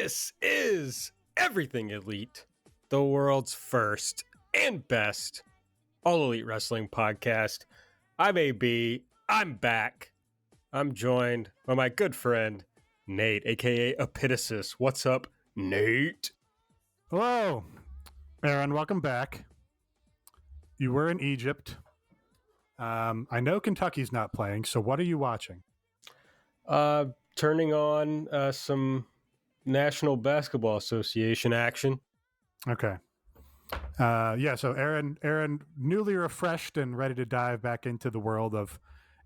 This is Everything Elite, the world's first and best all elite wrestling podcast. I'm AB. I'm back. I'm joined by my good friend, Nate, aka Epitasis. What's up, Nate? Hello, Aaron. Welcome back. You were in Egypt. I know Kentucky's not playing, so what are you watching? Turning on some National Basketball Association action. Okay. So Aaron, newly refreshed and ready to dive back into the world of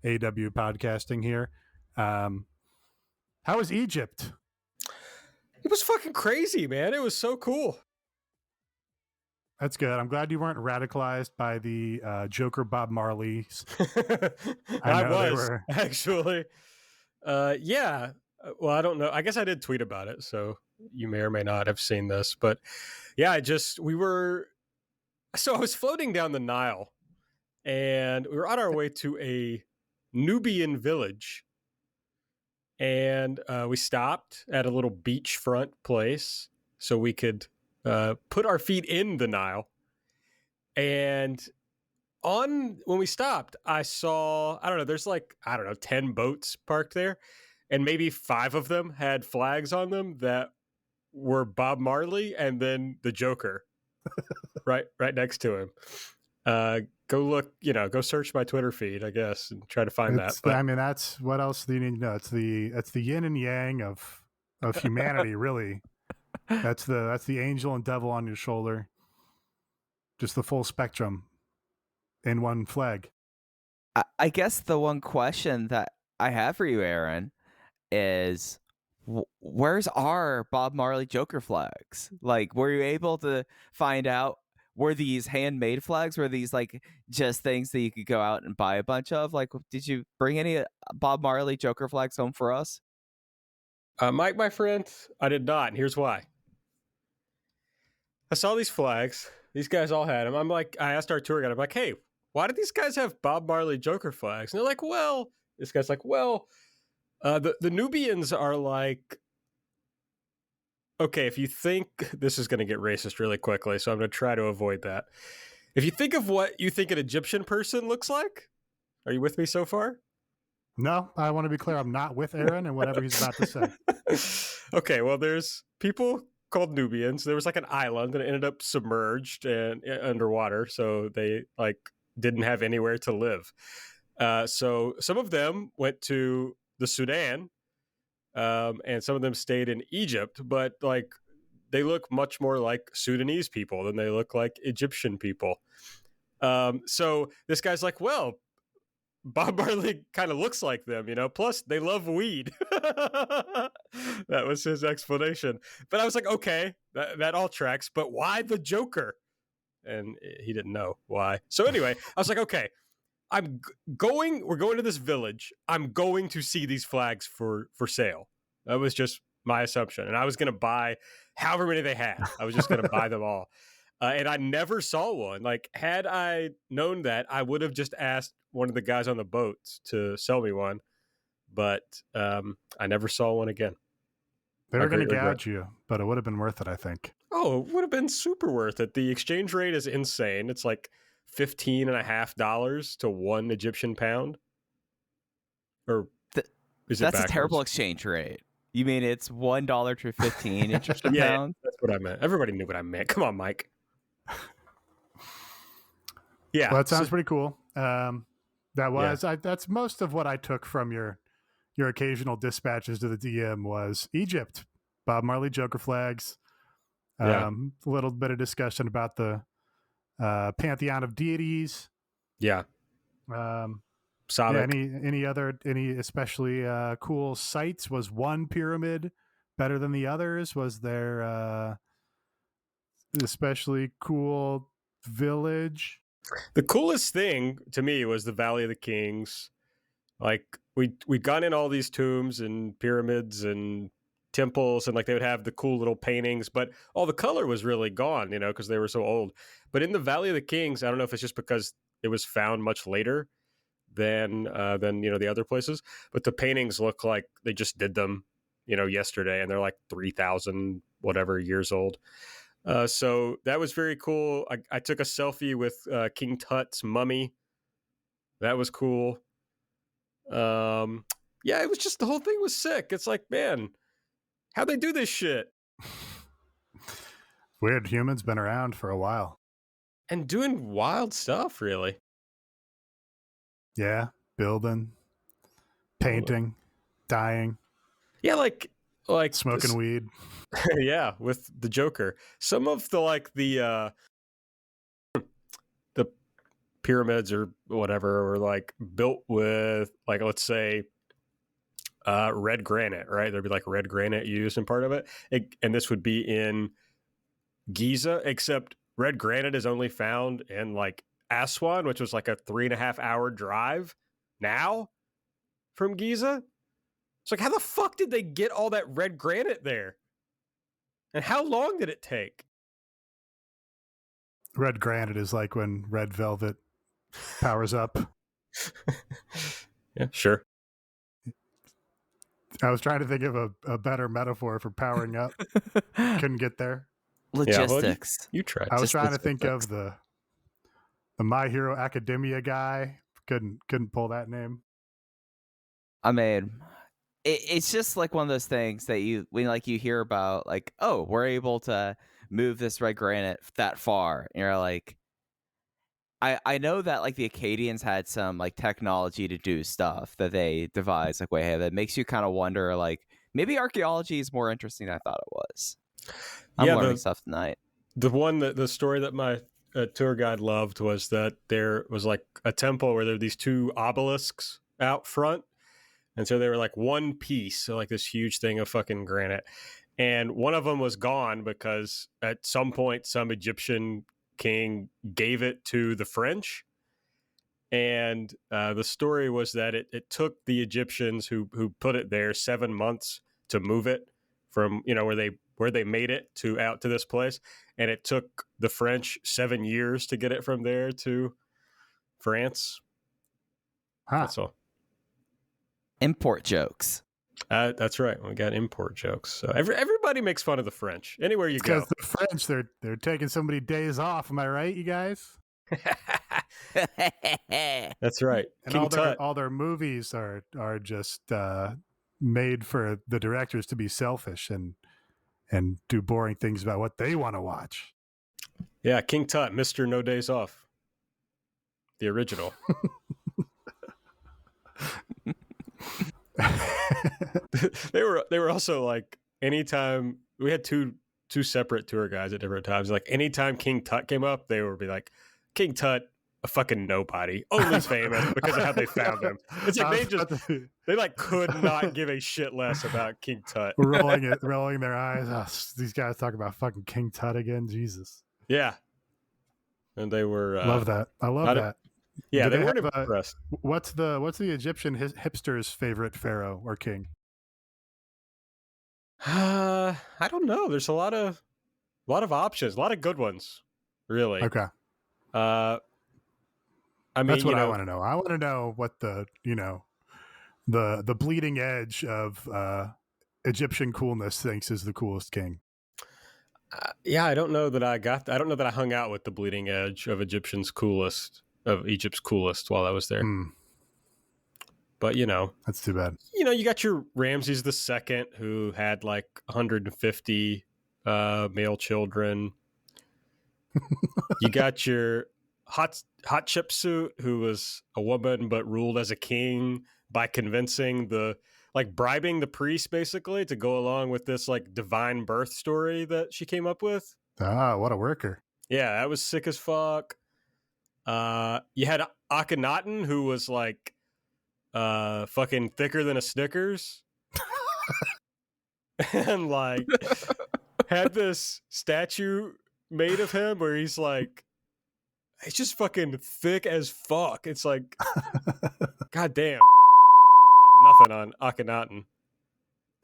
AEW podcasting here. How was Egypt? It was fucking crazy, man. It was so cool. That's good. I'm glad you weren't radicalized by the Joker Bob Marley's. I was, actually. Yeah. Well, I don't know. I guess I did tweet about it, so you may or may not have seen this. But yeah, I was floating down the Nile, and we were on our way to a Nubian village. And we stopped at a little beachfront place so we could put our feet in the Nile. And when we stopped, I saw, there's 10 boats parked there. And maybe 5 of them had flags on them that were Bob Marley and then the Joker right next to him. Go look, go search my Twitter feed, I guess, and try to find that. But, that's what else do you need to know? It's the yin and yang of humanity, really. That's the angel and devil on your shoulder. Just the full spectrum in one flag. I guess the one question that I have for you, Aaron, is where's our Bob Marley Joker flags? Like, were you able to find out, were these handmade flags? Were these like just things that you could go out and buy a bunch of? Like, did you bring any Bob Marley Joker flags home for us? Mike, my friend, I did not. And here's why. I saw these flags. These guys all had them. I asked our tour guide, I'm like, hey, why do these guys have Bob Marley Joker flags? And they're like, this guy's like, the Nubians are like, okay, if you think, this is going to get racist really quickly, so I'm going to try to avoid that. If you think of what you think an Egyptian person looks like, are you with me so far? No, I want to be clear. I'm not with Aaron and whatever he's about to say. Okay, well, there's people called Nubians. There was like an island and it ended up submerged and underwater, so they didn't have anywhere to live. So some of them went to the Sudan, and some of them stayed in Egypt, but they look much more like Sudanese people than they look like Egyptian people. So this guy's like, well, Bob Marley kind of looks like them, plus they love weed. That was his explanation. But I was like, okay, that all tracks, but why the Joker? And he didn't know why. So anyway, I was like, okay, we're going to this village. I'm going to see these flags for sale. That was just my assumption. And I was going to buy however many they had. I was just going to buy them all. And I never saw one. Had I known that, I would have just asked one of the guys on the boats to sell me one. But I never saw one again. They were going to gouge you, but it would have been worth it, I think. Oh, it would have been super worth it. The exchange rate is insane. It's like $15.50 to one Egyptian pound. Or is it That's backwards? A terrible exchange rate. You mean it's $1 to 15 Egyptian pounds? That's what I meant. Everybody knew what I meant. Come on, Mike. Yeah. Well, that sounds pretty cool. That's most of what I took from your occasional dispatches to the DM was Egypt, Bob Marley Joker flags, a little bit of discussion about the pantheon of deities. Yeah. Any especially cool sites? Was one pyramid better than the others? Was there especially cool village? The coolest thing to me was the Valley of the Kings. We'd gone in all these tombs and pyramids and temples, and they would have the cool little paintings, but all the color was really gone, because they were so old. But in the Valley of the Kings, I don't know if it's just because it was found much later than the other places, but the paintings look like they just did them yesterday, and they're like 3,000 whatever years old. So that was very cool. I took a selfie with King Tut's mummy. That was cool. Yeah, it was just, the whole thing was sick. It's like, man, how'd they do this shit? Weird Human's been around for a while. And doing wild stuff, really. Yeah, building, painting, dying. Yeah, like smoking weed. Yeah, with the Joker. Some of the the pyramids or whatever were like built with, like, let's say red granite, right? There'd be like red granite used in part of it. And this would be in Giza, except red granite is only found in like Aswan, which was like a 3.5-hour drive now from Giza. It's like, how the fuck did they get all that red granite there? And how long did it take? Red granite is like when red velvet powers up. Yeah, sure. I was trying to think of a better metaphor for powering up. Couldn't get there. Logistics. Yeah, well, you tried. I was trying to think of the My Hero Academia guy. Couldn't pull that name. I mean, it's just like one of those things that you hear about, like, oh, we're able to move this red granite that far. And you're like, I know that like the Acadians had some like technology to do stuff that they devised like way ahead. That makes you kind of wonder, like, maybe archaeology is more interesting than I thought it was. I'm learning stuff tonight. The story that my tour guide loved was that there was like a temple where there were these two obelisks out front. And so they were like one piece, so like this huge thing of fucking granite. And one of them was gone because at some point some Egyptian king gave it to the French. And the story was that it took the Egyptians who put it there 7 months to move it from, where they made it out to this place. And it took the French 7 years to get it from there to France. Huh. That's all. Import jokes. That's right. We got import jokes. So everybody makes fun of the French anywhere you go. Because the French, they're taking so many days off. Am I right, you guys? That's right. And all their movies are just made for the directors to be selfish and do boring things about what they want to watch. Yeah, King Tut, Mr. No Days Off. The original. They were also like, anytime we had two separate tour guides at different times, like anytime King Tut came up, they would be like, King Tut, a fucking nobody, only famous because of how they found him. It's like they like could not give a shit less about King Tut. rolling their eyes. Oh, these guys talk about fucking King Tut again. Jesus. Yeah. And they were love that. I love that. Yeah, they weren't impressed. What's the Egyptian hipster's favorite pharaoh or king? I don't know. There's a lot of options, a lot of good ones, really. Okay. I mean, that's what I want to know. I want to know what the bleeding edge of Egyptian coolness thinks is the coolest king. Yeah, I don't know that I don't know that I hung out with the bleeding edge of Egypt's coolest while I was there. But that's too bad. You got your Ramses II, who had like 150 male children. You got your Hatshepsut, who was a woman but ruled as a king by convincing bribing the priest basically to go along with this like divine birth story that she came up with. Ah, what a worker. Yeah, that was sick as fuck. You had Akhenaten, who was like fucking thicker than a Snickers. And like had this statue made of him where he's like, it's just fucking thick as fuck. It's like, god damn, got nothing on Akhenaten.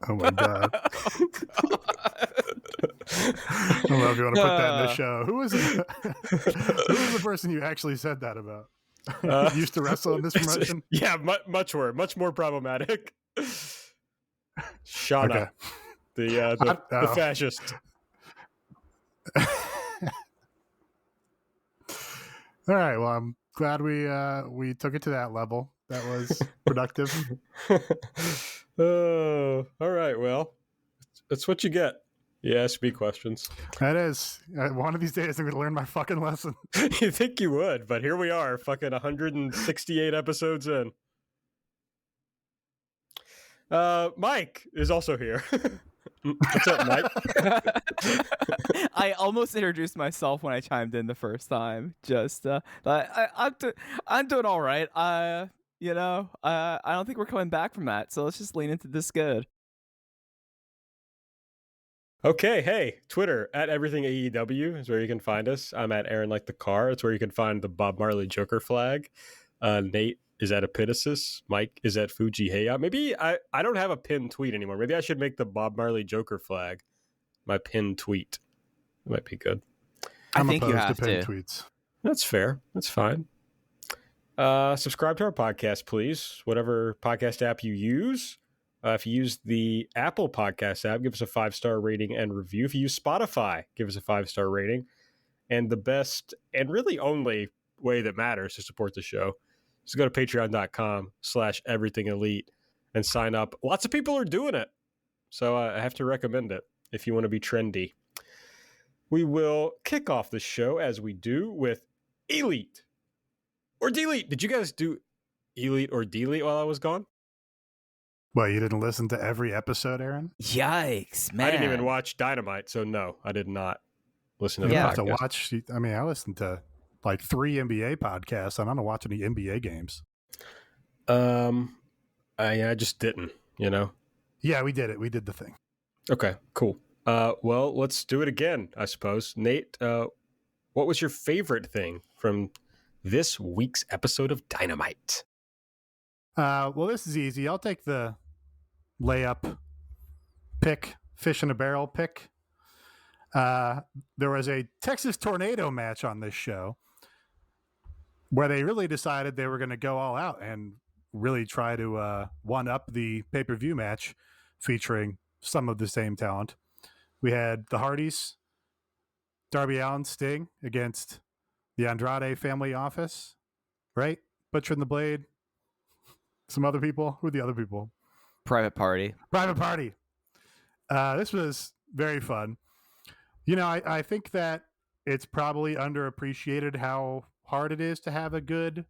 Oh my god. I don't know if you want to put that in the show. Who was the person you actually said that about? Used to wrestle in this promotion? Yeah, much more problematic. Shauna, Okay. the fascist. All right. Well, I'm glad we took it to that level. That was productive. Oh, all right. Well, that's what you get. You ask me questions. That is. One of these days, I'm going to learn my fucking lesson. You think you would, but here we are, fucking 168 episodes in. Mike is also here. What's up, Mike? I almost introduced myself when I chimed in the first time. Just, I'm doing all right. I don't think we're coming back from that. So let's just lean into this good. Okay, hey, Twitter at everything AEW is where you can find us. I'm at Aaron Like the Car. It's where you can find the Bob Marley Joker flag. Nate is at Epitasis. Mike is at Fuji Heya. Maybe I don't have a pinned tweet anymore. Maybe I should make the Bob Marley Joker flag my pinned tweet. It might be good. I'm I think you opposed have to pinned to. tweets. That's fair. That's fine. Subscribe to our podcast, please. Whatever podcast app you use. If you use the Apple Podcast app, give us a 5-star rating and review. If you use Spotify, give us a 5-star rating. And the best and really only way that matters to support the show is to go to patreon.com/everythingelite and sign up. Lots of people are doing it. So I have to recommend it if you want to be trendy. We will kick off the show as we do with Elite or Delete. Did you guys do Elite or Delete while I was gone? Well, you didn't listen to every episode, Aaron? Yikes, man! I didn't even watch Dynamite, so no, I did not listen to the You podcast. have to watch. I mean, I listened to like 3 NBA podcasts. I don't watch any NBA games. I just didn't, you know? Yeah, we did it. We did the thing. Okay, cool. Well, let's do it again, I suppose. Nate, what was your favorite thing from this week's episode of Dynamite? Well, this is easy. I'll take the layup pick, fish in a barrel pick. There was a Texas Tornado match on this show where they really decided they were going to go all out and really try to one-up the pay-per-view match featuring some of the same talent. We had the Hardys, Darby Allin, Sting against the Andrade family office, right? Butcher and the Blade, some other people. Who are the other people? Private Party. Private Party. This was very fun. You know, I think that it's probably underappreciated how hard it is to have a good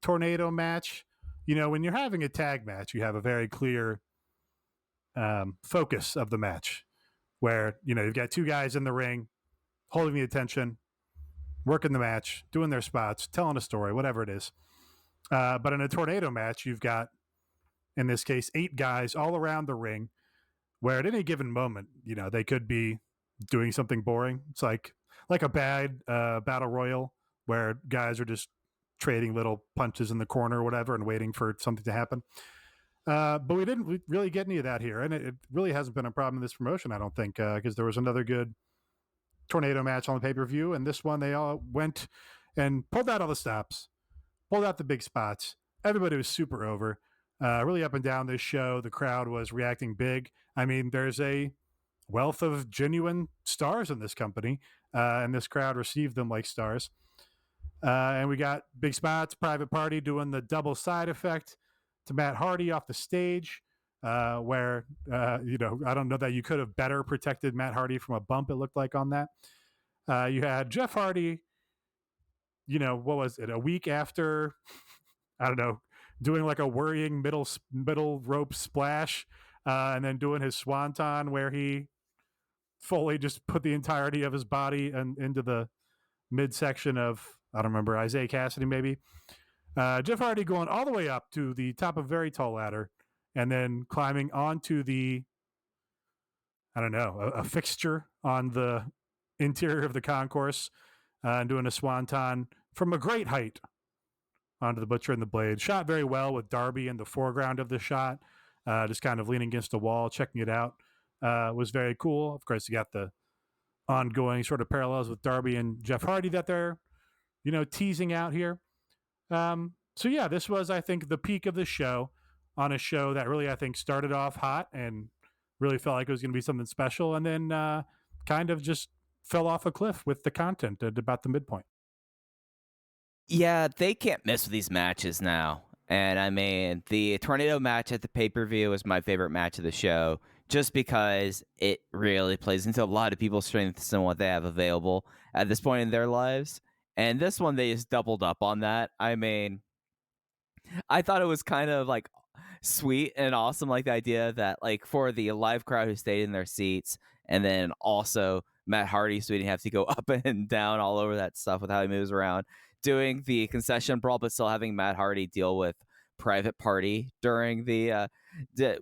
tornado match. You know, when you're having a tag match, you have a very clear focus of the match where, you know, you've got 2 guys in the ring holding the attention, working the match, doing their spots, telling a story, whatever it is. But in a tornado match, you've got, in this case, 8 guys all around the ring where at any given moment, you know, they could be doing something boring. It's like a bad battle royal where guys are just trading little punches in the corner or whatever and waiting for something to happen. But we didn't really get any of that here. And it really hasn't been a problem in this promotion, I don't think, because there was another good tornado match on the pay-per-view. And this one, they all went and pulled out all the stops, pulled out the big spots. Everybody was super over. Really up and down this show. The crowd was reacting big. I mean, there's a wealth of genuine stars in this company, and this crowd received them like stars. And we got big spots, Private Party doing the double side effect to Matt Hardy off the stage, where, you know, I don't know that you could have better protected Matt Hardy from a bump, it looked like on that. You had Jeff Hardy, you know, what was it, a week after, I don't know, doing like a worrying middle rope splash, and then doing his swanton where he fully just put the entirety of his body into the midsection of, I don't remember, Isaiah Cassidy maybe. Jeff Hardy going all the way up to the top of a very tall ladder and then climbing onto the, I don't know, a fixture on the interior of the concourse, and doing a swanton from a great height onto the Butcher and the Blade. Shot very well with Darby in the foreground of the shot, just kind of leaning against a wall, checking it out. Was very cool. Of course, you got the ongoing sort of parallels with Darby and Jeff Hardy that they're, you know, teasing out here. So yeah, this was, I think, the peak of the show. on a show that really, I think, started off hot and really felt like it was going to be something special, and then kind of just fell off a cliff with the content at about the midpoint. Yeah, they can't miss with these matches now. And I mean, the tornado match at the pay-per-view was my favorite match of the show, just because it really plays into a lot of people's strengths and what they have available at this point in their lives. And this one, they just doubled up on that. I mean, I thought it was kind of like sweet and awesome, like the idea that like for the live crowd who stayed in their seats, and then also Matt Hardy, so he didn't have to go up and down all over that stuff with how he moves around, doing the concession brawl, but still having Matt Hardy deal with Private Party during the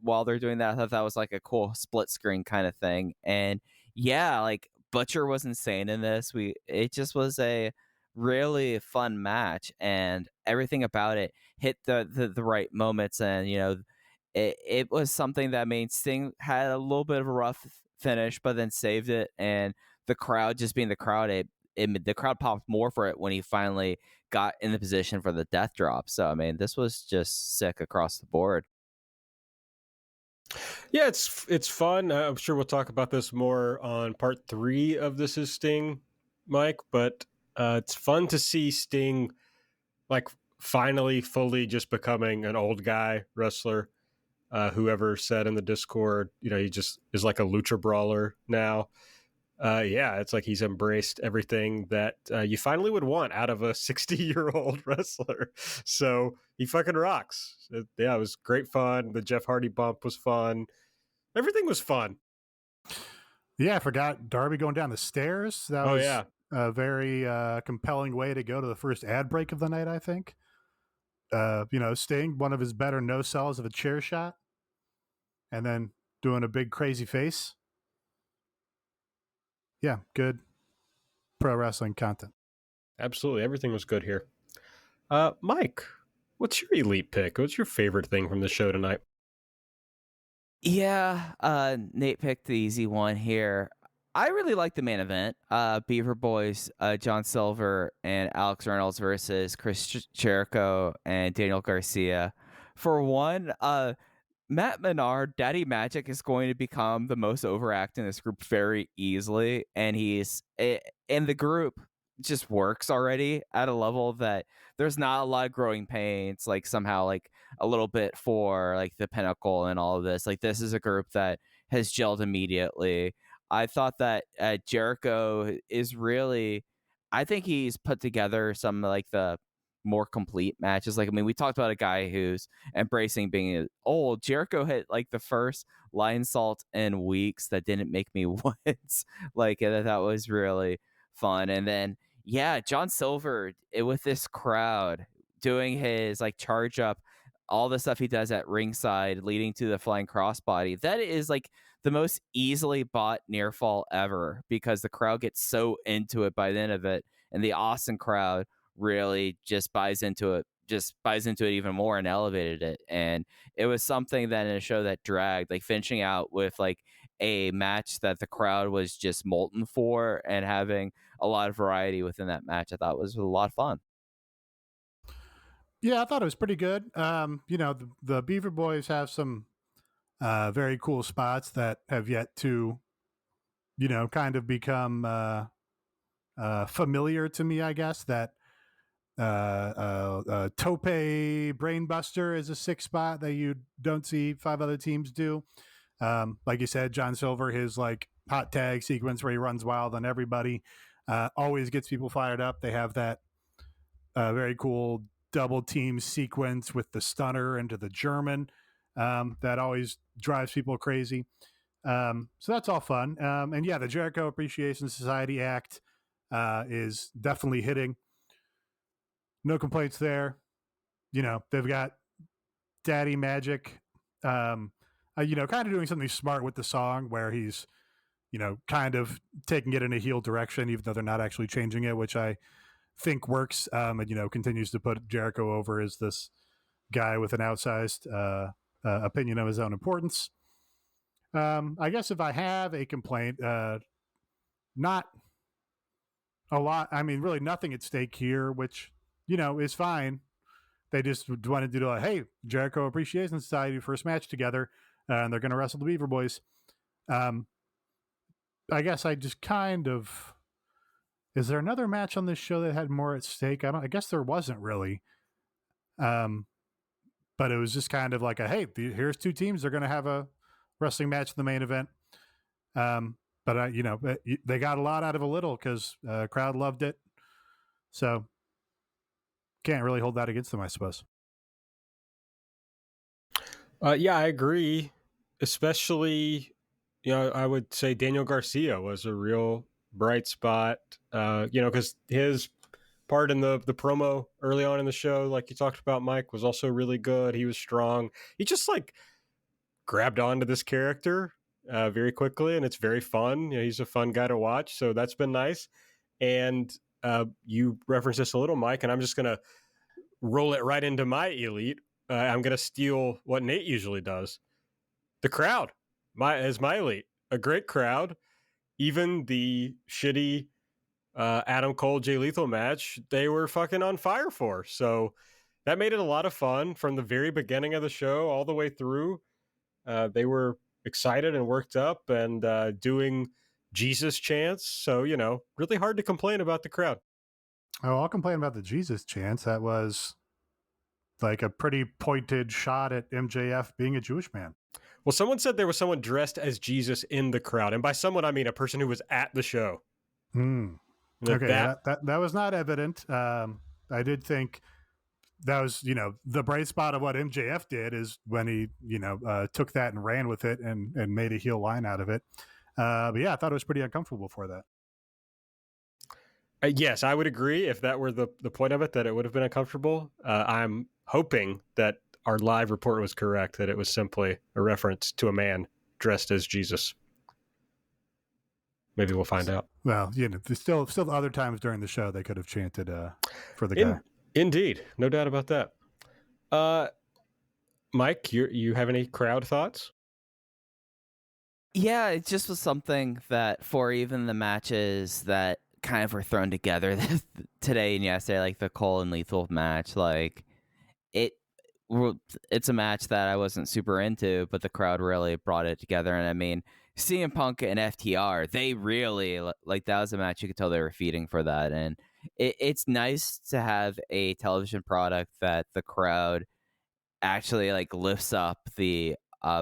while they're doing that. I thought that was like a cool split screen kind of thing. And yeah, like Butcher was insane in this. It just was a really fun match, and everything about it hit the right moments. And it was something that made Sting had a little bit of a rough finish, but then saved it. And the crowd, just being the crowd, the crowd popped more for it when he finally got in the position for the death drop. So I mean, this was just sick across the board. Yeah, it's fun. I'm sure we'll talk about this more on part 3 of This Is Sting, Mike. But it's fun to see Sting like finally fully just becoming an old guy wrestler. Whoever said in the Discord, he just is like a lucha brawler now. Yeah, it's like he's embraced everything that you finally would want out of a 60-year-old wrestler. So he fucking rocks. Yeah, it was great fun. The Jeff Hardy bump was fun. Everything was fun. Yeah, I forgot Darby going down the stairs. That was a very compelling way to go to the first ad break of the night, I think. Sting, one of his better no-sells of a chair shot, and then doing a big crazy face. Yeah, good pro wrestling content. Absolutely. Everything was good here. Mike, what's your elite pick? What's your favorite thing from the show tonight? Yeah, Nate picked the easy one here. I really like the main event. Beaver Boys, John Silver and Alex Reynolds versus Chris Jericho and Daniel Garcia. For one, Matt Menard, Daddy Magic, is going to become the most overact in this group very easily, and and the group just works already at a level that there's not a lot of growing pains, like somehow like a little bit for like the Pinnacle and all of this. Like this is a group that has gelled immediately. I thought that Jericho is really, I think he's put together some like the more complete matches. Like, I mean, we talked about a guy who's embracing being old. Jericho hit like the first line salt in weeks that didn't make me wince. Like, that was really fun. And then, yeah, John Silver with this crowd doing his like charge up, all the stuff he does at ringside leading to the flying crossbody. That is like the most easily bought near fall ever, because the crowd gets so into it by the end of it. And the Austin crowd really just buys into it even more and elevated it. And it was something that in a show that dragged, like finishing out with like a match that the crowd was just molten for and having a lot of variety within that match, I thought was a lot of fun. Yeah, I thought it was pretty good. The Beaver Boys have some very cool spots that have yet to, kind of become familiar to me, I guess. That Tope Brainbuster is a sick spot that you don't see 5 other teams do. Like you said, John Silver, his like hot tag sequence where he runs wild on everybody, always gets people fired up. They have that very cool double team sequence with the stunner into the German that always drives people crazy. So that's all fun. And yeah, the Jericho Appreciation Society act is definitely hitting. No complaints there. They've got Daddy Magic, kind of doing something smart with the song where he's, kind of taking it in a heel direction, even though they're not actually changing it, which I think works, and continues to put Jericho over as this guy with an outsized opinion of his own importance. I guess if I have a complaint, not a lot. I mean, really nothing at stake here, which is fine. they just wanted to do hey, Jericho Appreciation Society first match together, and they're going to wrestle the Beaver Boys. I guess I just kind of. Is there another match on this show that had more at stake? I guess there wasn't really. But it was just kind of like hey, here's two teams. They're going to have a wrestling match in the main event. But they got a lot out of a little because crowd loved it. So can't really hold that against them, I suppose. Yeah, I agree. Especially, I would say Daniel Garcia was a real bright spot. Because his part in the promo early on in the show, like you talked about, Mike, was also really good. He was strong. He just grabbed onto this character very quickly, and it's very fun. He's a fun guy to watch, so that's been nice. And you referenced this a little, Mike, and I'm just gonna roll it right into my elite. I'm gonna steal what Nate usually does. The crowd, my elite, a great crowd. Even the shitty Adam Cole Jay Lethal match, they were fucking on fire for. So that made it a lot of fun from the very beginning of the show all the way through. They were excited and worked up and doing Jesus chants. So, really hard to complain about the crowd. Oh, I'll complain about the Jesus chants. That was like a pretty pointed shot at MJF being a Jewish man. Well, someone said there was someone dressed as Jesus in the crowd. And by someone, I mean a person who was at the show. Okay, that was not evident. I did think that was, the bright spot of what MJF did is when he, took that and ran with it and made a heel line out of it. But yeah, I thought it was pretty uncomfortable for that. Yes, I would agree if that were the point of it, that it would have been uncomfortable. I'm hoping that our live report was correct, that it was simply a reference to a man dressed as Jesus. Maybe we'll find out. Well, there's still other times during the show they could have chanted for the guy. Indeed. No doubt about that. Mike, you have any crowd thoughts? Yeah, it just was something that for even the matches that kind of were thrown together today and yesterday, like the Cole and Lethal match, it's a match that I wasn't super into, but the crowd really brought it together. And I mean, CM Punk and FTR, they really, that was a match you could tell they were feeding for that. And it's nice to have a television product that the crowd actually lifts up the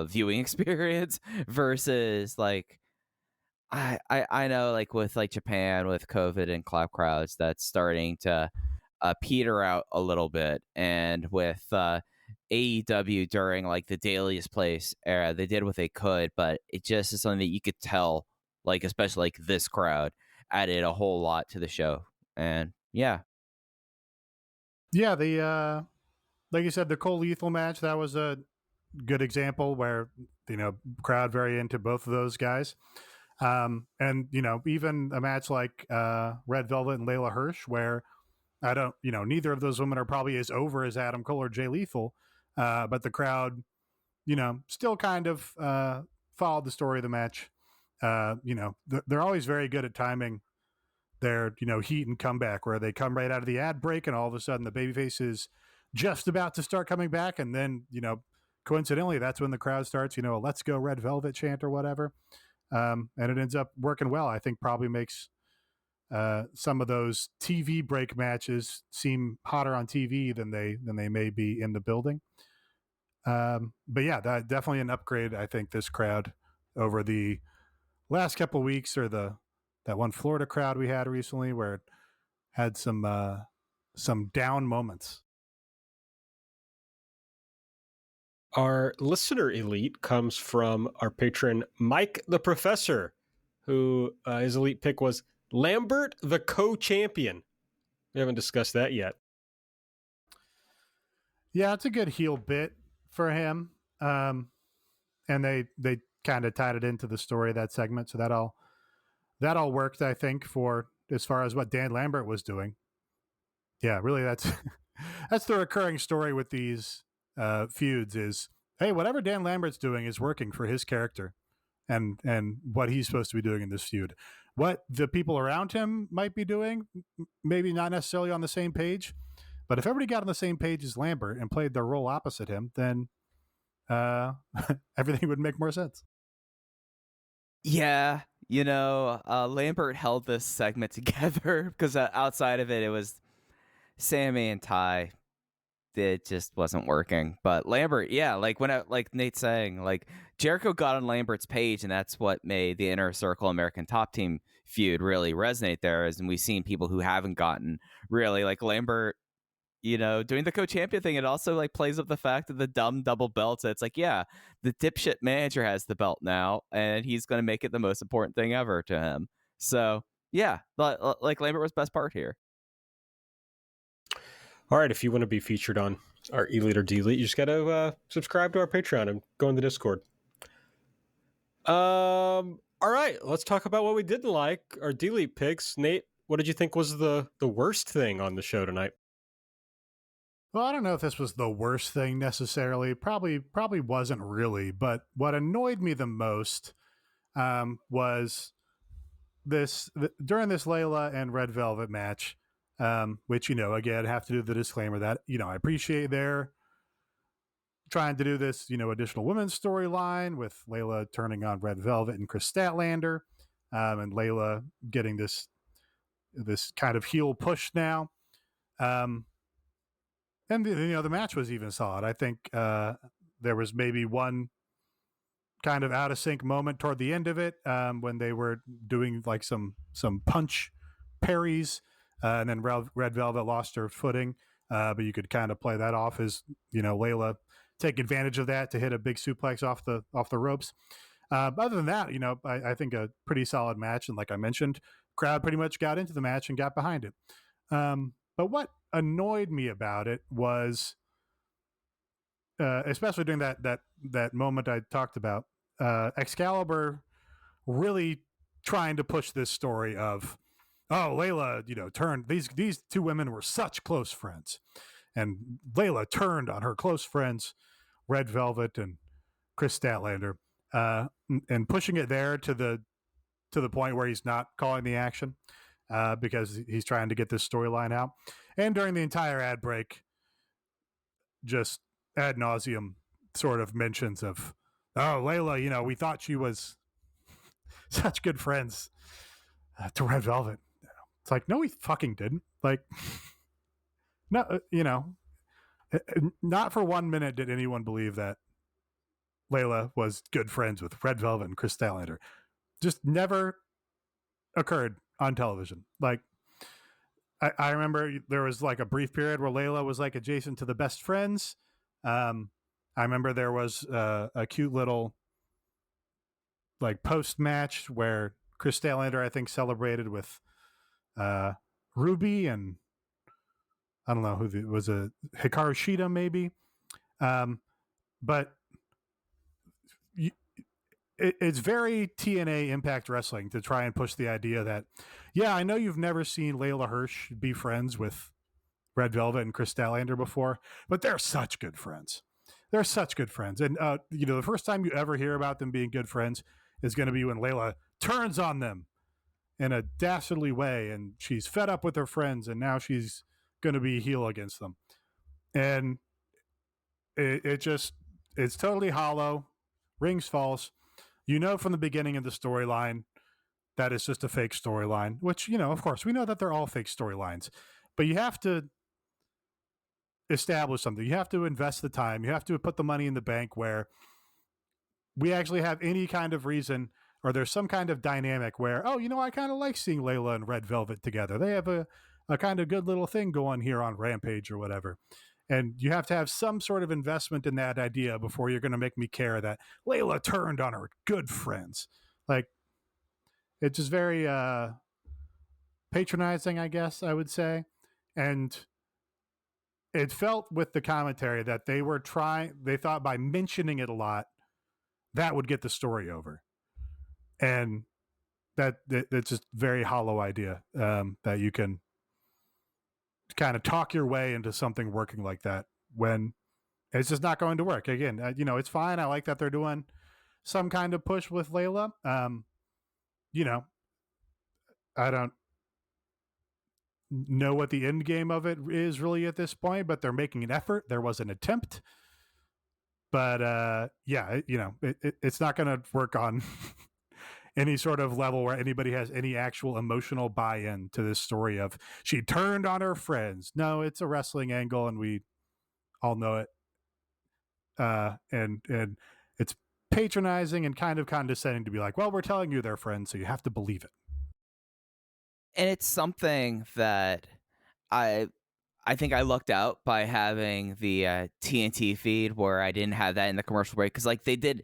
viewing experience versus I know with Japan with COVID and clap crowds, that's starting to peter out a little bit. And with AEW during the Daily's Place era, they did what they could, but it just is something that you could tell, especially this crowd added a whole lot to the show. And yeah, the like you said, the Cole Lethal match, that was a good example where crowd very into both of those guys. And even a match like Red Velvet and Layla Hirsch, where I don't, neither of those women are probably as over as Adam Cole or Jay Lethal, but the crowd, still kind of followed the story of the match. They're always very good at timing their, heat and comeback, where they come right out of the ad break and all of a sudden the babyface is just about to start coming back. And then, coincidentally, that's when the crowd starts, a let's go Red Velvet chant or whatever. And it ends up working well. I think probably makes some of those TV break matches seem hotter on TV than they may be in the building. But yeah, that definitely an upgrade. I think this crowd over the last couple of weeks, or that one Florida crowd we had recently, where it had some down moments. Our listener elite comes from our patron, Mike the Professor, who his elite pick was Lambert the Co-Champion. We haven't discussed that yet. Yeah, it's a good heel bit for him. And they kind of tied it into the story of that segment. So that all worked, I think, for as far as what Dan Lambert was doing. Yeah, really, that's the recurring story with these feuds is, hey, whatever Dan Lambert's doing is working for his character and what he's supposed to be doing in this feud. What the people around him might be doing, maybe not necessarily on the same page, But if everybody got on the same page as Lambert and played their role opposite him, then everything would make more sense. Yeah, Lambert held this segment together because outside of it, it was Sammy and Ty. It just wasn't working. But Lambert, yeah, like like Nate's saying, like Jericho got on Lambert's page, and that's what made the Inner Circle American Top Team feud really resonate there. And we've seen people who haven't gotten really like Lambert, doing the co-champion thing. It also like plays up the fact that the dumb double belts. It's like, yeah, the dipshit manager has the belt now, and he's going to make it the most important thing ever to him. So yeah, like Lambert was best part here. All right, if you want to be featured on our Elite or Delete, you just got to subscribe to our Patreon and go in the Discord. All right, let's talk about what we didn't like, our Delete picks. Nate, what did you think was the worst thing on the show tonight? Well, I don't know if this was the worst thing necessarily. Probably wasn't really. But what annoyed me the most was during this Layla and Red Velvet match, which, again, have to do the disclaimer that, I appreciate their trying to do this, additional women's storyline with Layla turning on Red Velvet and Chris Statlander, and Layla getting this kind of heel push now. And the match was even solid. I think there was maybe one kind of out of sync moment toward the end of it when they were doing like some punch parries, and then Red Velvet lost her footing. But you could kind of play that off as Layla take advantage of that to hit a big suplex off the ropes. Other than that, I think a pretty solid match, and like I mentioned, crowd pretty much got into the match and got behind it. But what annoyed me about it was, especially during that moment I talked about, Excalibur really trying to push this story of, oh, Layla, turned these two women were such close friends, and Layla turned on her close friends, Red Velvet and Chris Statlander, and pushing it there to the point where he's not calling the action. Because he's trying to get this storyline out. And during the entire ad break, just ad nauseum sort of mentions of, oh, Layla, we thought she was such good friends to Red Velvet. It's like, no, we fucking didn't. Like, no, not for 1 minute did anyone believe that Layla was good friends with Red Velvet and Chris Statlander. Just never occurred on television. Like, I remember there was like a brief period where Layla was like adjacent to the best friends. I remember there was a cute little like post match where Chris Statlander, I think, celebrated with Ruby and I don't know who it was, a Hikaru Shida maybe. But it's very TNA Impact Wrestling to try and push the idea that, yeah, I know you've never seen Layla Hirsch be friends with Red Velvet and Chris Statlander before, but they're such good friends. They're such good friends. And, the first time you ever hear about them being good friends is going to be when Layla turns on them in a dastardly way, and she's fed up with her friends, and now she's going to be heel against them. And it's totally hollow, rings false. From the beginning of the storyline that it's just a fake storyline, which, of course, we know that they're all fake storylines. But you have to establish something. You have to invest the time. You have to put the money in the bank where we actually have any kind of reason, or there's some kind of dynamic where, oh, I kind of like seeing Layla and Red Velvet together. They have a kind of good little thing going here on Rampage or whatever. And you have to have some sort of investment in that idea before you're going to make me care that Layla turned on her good friends. Like, it's just very patronizing, I guess I would say. And it felt with the commentary that they thought by mentioning it a lot, that would get the story over. And that's just very hollow idea that you can kind of talk your way into something working like that when it's just not going to work. Again, it's fine. I like that they're doing some kind of push with Layla. I don't know what the end game of it is really at this point, but they're making an effort. There was an attempt, but it's not going to work on any sort of level where anybody has any actual emotional buy-in to this story of she turned on her friends. No, it's a wrestling angle, and we all know it. And it's patronizing and kind of condescending to be like, well, we're telling you they're friends, so you have to believe it. And it's something that I think I lucked out by having the TNT feed where I didn't have that in the commercial break, because like they did,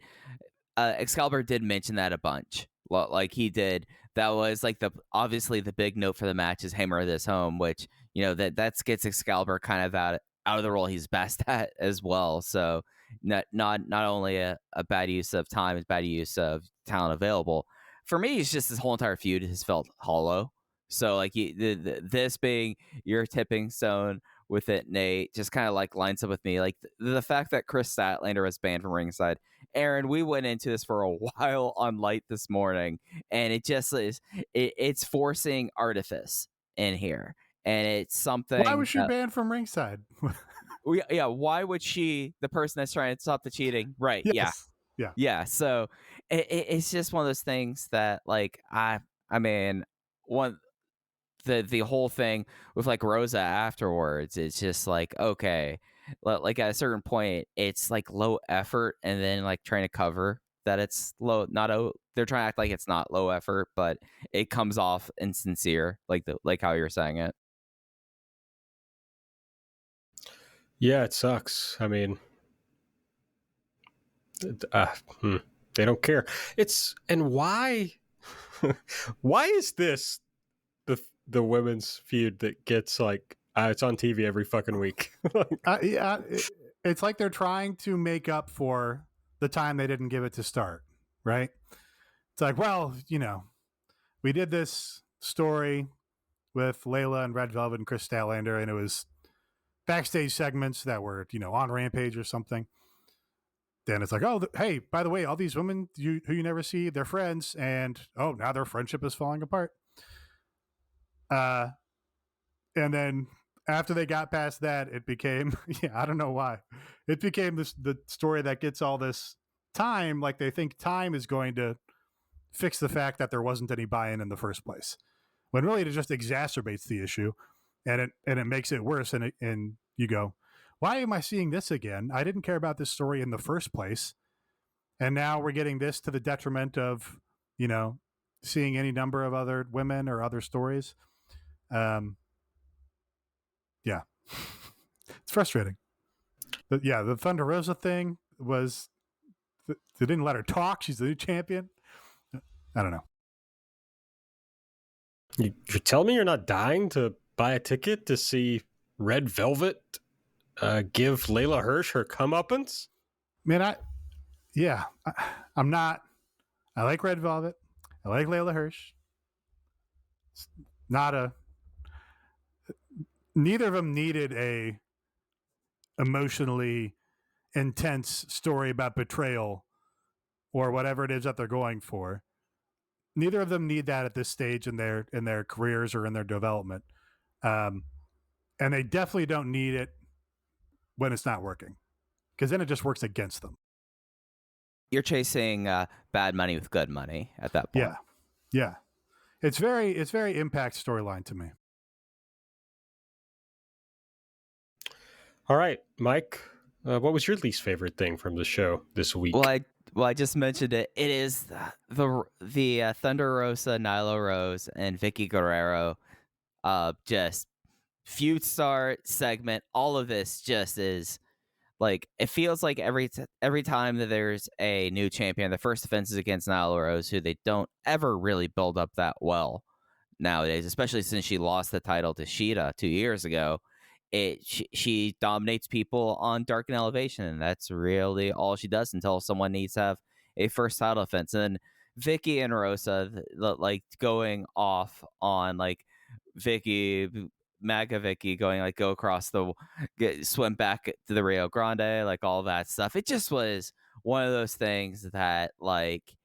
Excalibur did mention that a bunch. Like he did. That was like obviously the big note for the match is hammer this home, which that gets Excalibur kind of out of the role he's best at as well. So not only a bad use of time, it's bad use of talent available. For me, it's just this whole entire feud has felt hollow. So like this being your tipping stone with it, Nate, just kind of like lines up with me. Like the fact that Chris Statlander was banned from ringside. Aaron, we went into this for a while on Light this morning, and it just is it's forcing artifice in here, and it's something. Why was she banned from ringside? Yeah, why would she, the person that's trying to stop the cheating, right? Yes. Yeah. So it's just one of those things that, like, I mean, the whole thing with like Rosa afterwards, it's just like, okay, like at a certain point, it's like low effort, and then like trying to cover that it's low, they're trying to act like it's not low effort, but it comes off insincere, like how you're saying it. Yeah, it sucks. I mean, they don't care. And why is this the women's feud that gets like it's on TV every fucking week? It's like they're trying to make up for the time they didn't give it to start, right? It's like, well, we did this story with Layla and Red Velvet and Chris Statlander, and it was backstage segments that were, on Rampage or something. Then it's like, oh, hey, by the way, all these women who you never see, they're friends, and now their friendship is falling apart. And then after they got past that, it became, I don't know why, it became the story that gets all this time, like they think time is going to fix the fact that there wasn't any buy-in in the first place, when really it just exacerbates the issue, and it makes it worse. And you go, why am I seeing this again? I didn't care about this story in the first place, and now we're getting this to the detriment of seeing any number of other women or other stories. Yeah, it's frustrating. But yeah, the Thunder Rosa thing was they didn't let her talk. She's the new champion. I don't know. You're telling me you're not dying to buy a ticket to see Red Velvet give Layla Hirsch her comeuppance? Man, I'm not. I like Red Velvet. I like Layla Hirsch. It's not neither of them needed a emotionally intense story about betrayal or whatever it is that they're going for. Neither of them need that at this stage in their careers or in their development. And they definitely don't need it when it's not working, because then it just works against them. You're chasing bad money with good money at that point. Yeah. It's very Impact storyline to me. All right, Mike, what was your least favorite thing from the show this week? Well, I just mentioned it. It is the Thunder Rosa, Nyla Rose, and Vicky Guerrero just feud start segment. All of this just is like, it feels like every time that there's a new champion, the first defense is against Nyla Rose, who they don't ever really build up that well nowadays, especially since she lost the title to Shida 2 years ago. She dominates people on Dark and Elevation, and that's really all she does until someone needs to have a first title defense. And then Vicky and Rosa, like, going off on like Vicky, MAGA Vicky, going like go across swim back to the Rio Grande, like all that stuff. It just was one of those things that, like,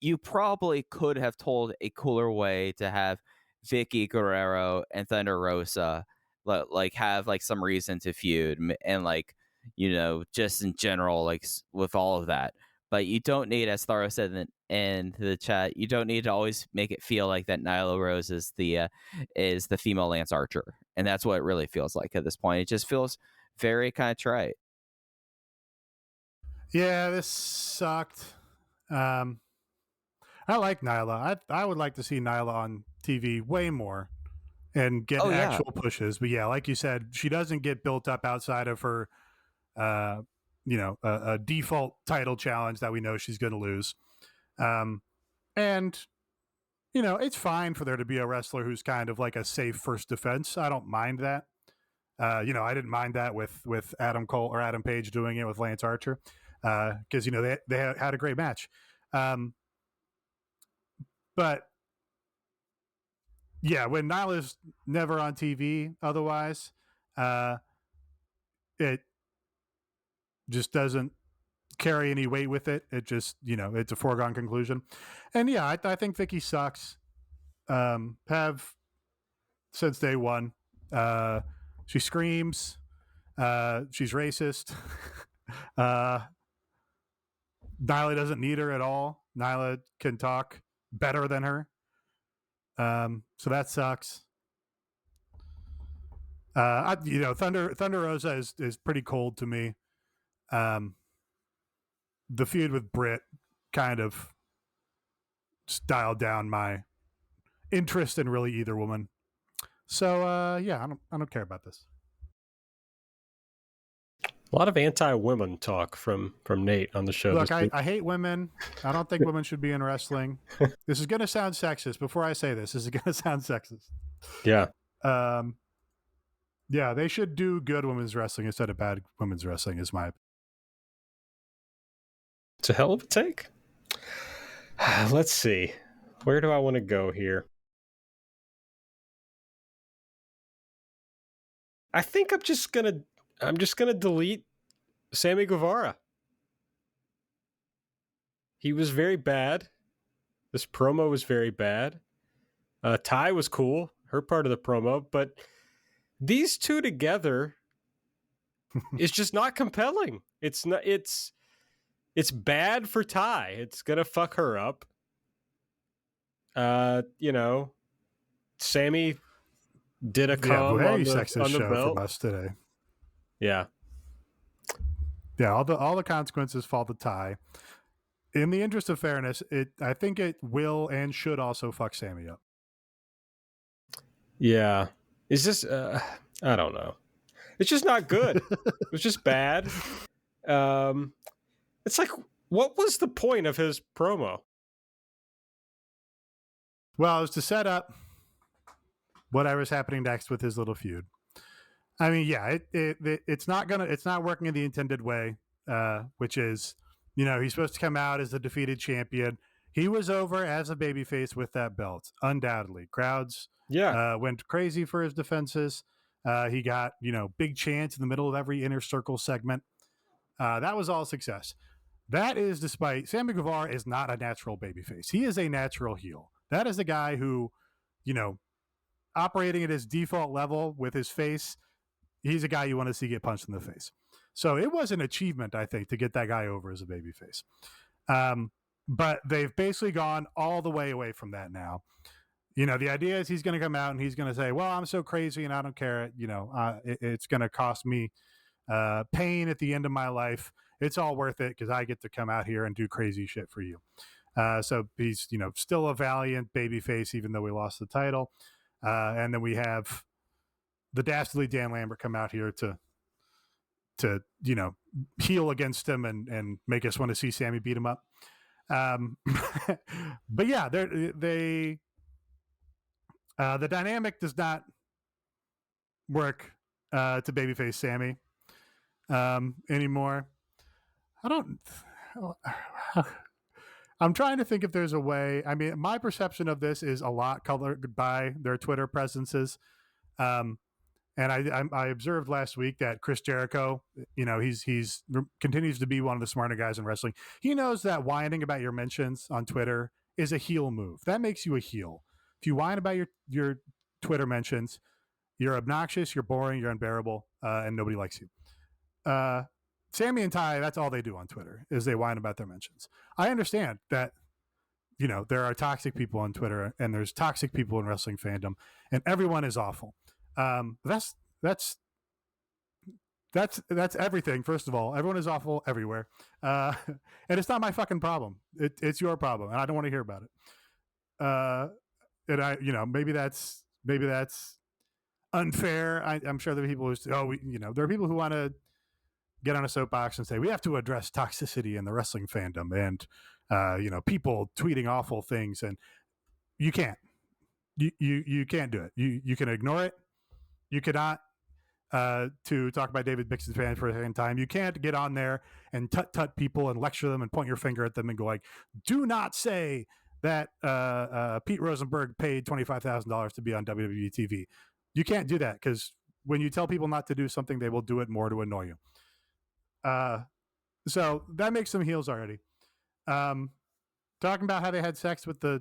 you probably could have told a cooler way to have Vicky Guerrero and Thunder Rosa like have like some reason to feud, and like, you know, just in general, like with all of that. But you don't need, as Tharo said in the chat, you don't need to always make it feel like that Nyla Rose is the female Lance Archer, and that's what it really feels like at this point. It just feels very kind of trite. Yeah, this sucked. I like Nyla. I would like to see Nyla on TV way more and get actual pushes. But yeah, like you said, she doesn't get built up outside of her, a default title challenge that we know she's going to lose. And, you know, it's fine for there to be a wrestler who's kind of like a safe first defense. I don't mind that. I didn't mind that with Adam Cole or Adam Page doing it with Lance Archer, because, you know, they had a great match. But yeah, when Nyla's never on TV otherwise, it just doesn't carry any weight with it. It just, you know, it's a foregone conclusion. And yeah, I think Vicky sucks. Have since day one. She screams. She's racist. Nyla doesn't need her at all. Nyla can talk better than her. So that sucks. Thunder Rosa is pretty cold to me. The feud with Britt kind of dialed down my interest in really either woman. So yeah, I don't care about this. A lot of anti-women talk from Nate on the show. Look, I hate women. I don't think women should be in wrestling. This is going to sound sexist. Before I say this is going to sound sexist. Yeah. Yeah, they should do good women's wrestling instead of bad women's wrestling, is my opinion. It's a hell of a take. Let's see. Where do I want to go here? I think I'm just gonna delete Sammy Guevara. He was very bad. This promo was very bad. Ty was cool, her part of the promo, but these two together is just not compelling. It's bad for Ty. It's gonna fuck her up. Sammy did a cum on the belt. From us today. Yeah. Yeah, all the consequences fall to Ty. In the interest of fairness, I think it will and should also fuck Sammy up. Yeah. It's just I don't know. It's just not good. It's just bad. It's like, what was the point of his promo? Well, it was to set up whatever's happening next with his little feud. I mean, yeah, it's not working in the intended way, which is, you know, he's supposed to come out as the defeated champion. He was over as a babyface with that belt, undoubtedly. Crowds went crazy for his defenses. He got, you know, big chants in the middle of every inner circle segment. That was all success. That is despite Sammy Guevara is not a natural babyface. He is a natural heel. That is a guy who, you know, operating at his default level with his face, he's a guy you want to see get punched in the face. So it was an achievement, I think, to get that guy over as a babyface. But they've basically gone all the way away from that now. You know, the idea is he's going to come out and he's going to say, well, I'm so crazy and I don't care. You know, it's going to cost me pain at the end of my life. It's all worth it because I get to come out here and do crazy shit for you. So he's, you know, still a valiant babyface, even though we lost the title. And then we have the dastardly Dan Lambert come out here to you know, heel against him and make us want to see Sammy beat him up. But yeah, the dynamic does not work to babyface Sammy anymore. I'm trying to think if there's a way. I mean, my perception of this is a lot colored by their Twitter presences. And I observed last week that Chris Jericho, you know, he's continues to be one of the smarter guys in wrestling. He knows that whining about your mentions on Twitter is a heel move. That makes you a heel. if you whine about your Twitter mentions, you're obnoxious, you're boring, you're unbearable, and nobody likes you. Sammy and Ty, that's all they do on Twitter is they whine about their mentions. I understand that, there are toxic people on Twitter and there's toxic people in wrestling fandom, and everyone is awful. That's everything. First of all, everyone is awful everywhere, and it's not my fucking problem. It's your problem, and I don't want to hear about it. And I, maybe that's unfair. I'm sure there are people there are people who want to get on a soapbox and say we have to address toxicity in the wrestling fandom and people tweeting awful things, and you can't. You can't do it. You can ignore it. You cannot. To talk about David Bix's fan for a second time, you can't get on there and tut people and lecture them and point your finger at them and go like, do not say that Pete Rosenberg paid $25,000 to be on WWE TV. You can't do that, because when you tell people not to do something, they will do it more to annoy you. So that makes them heels already. Talking about how they had sex with the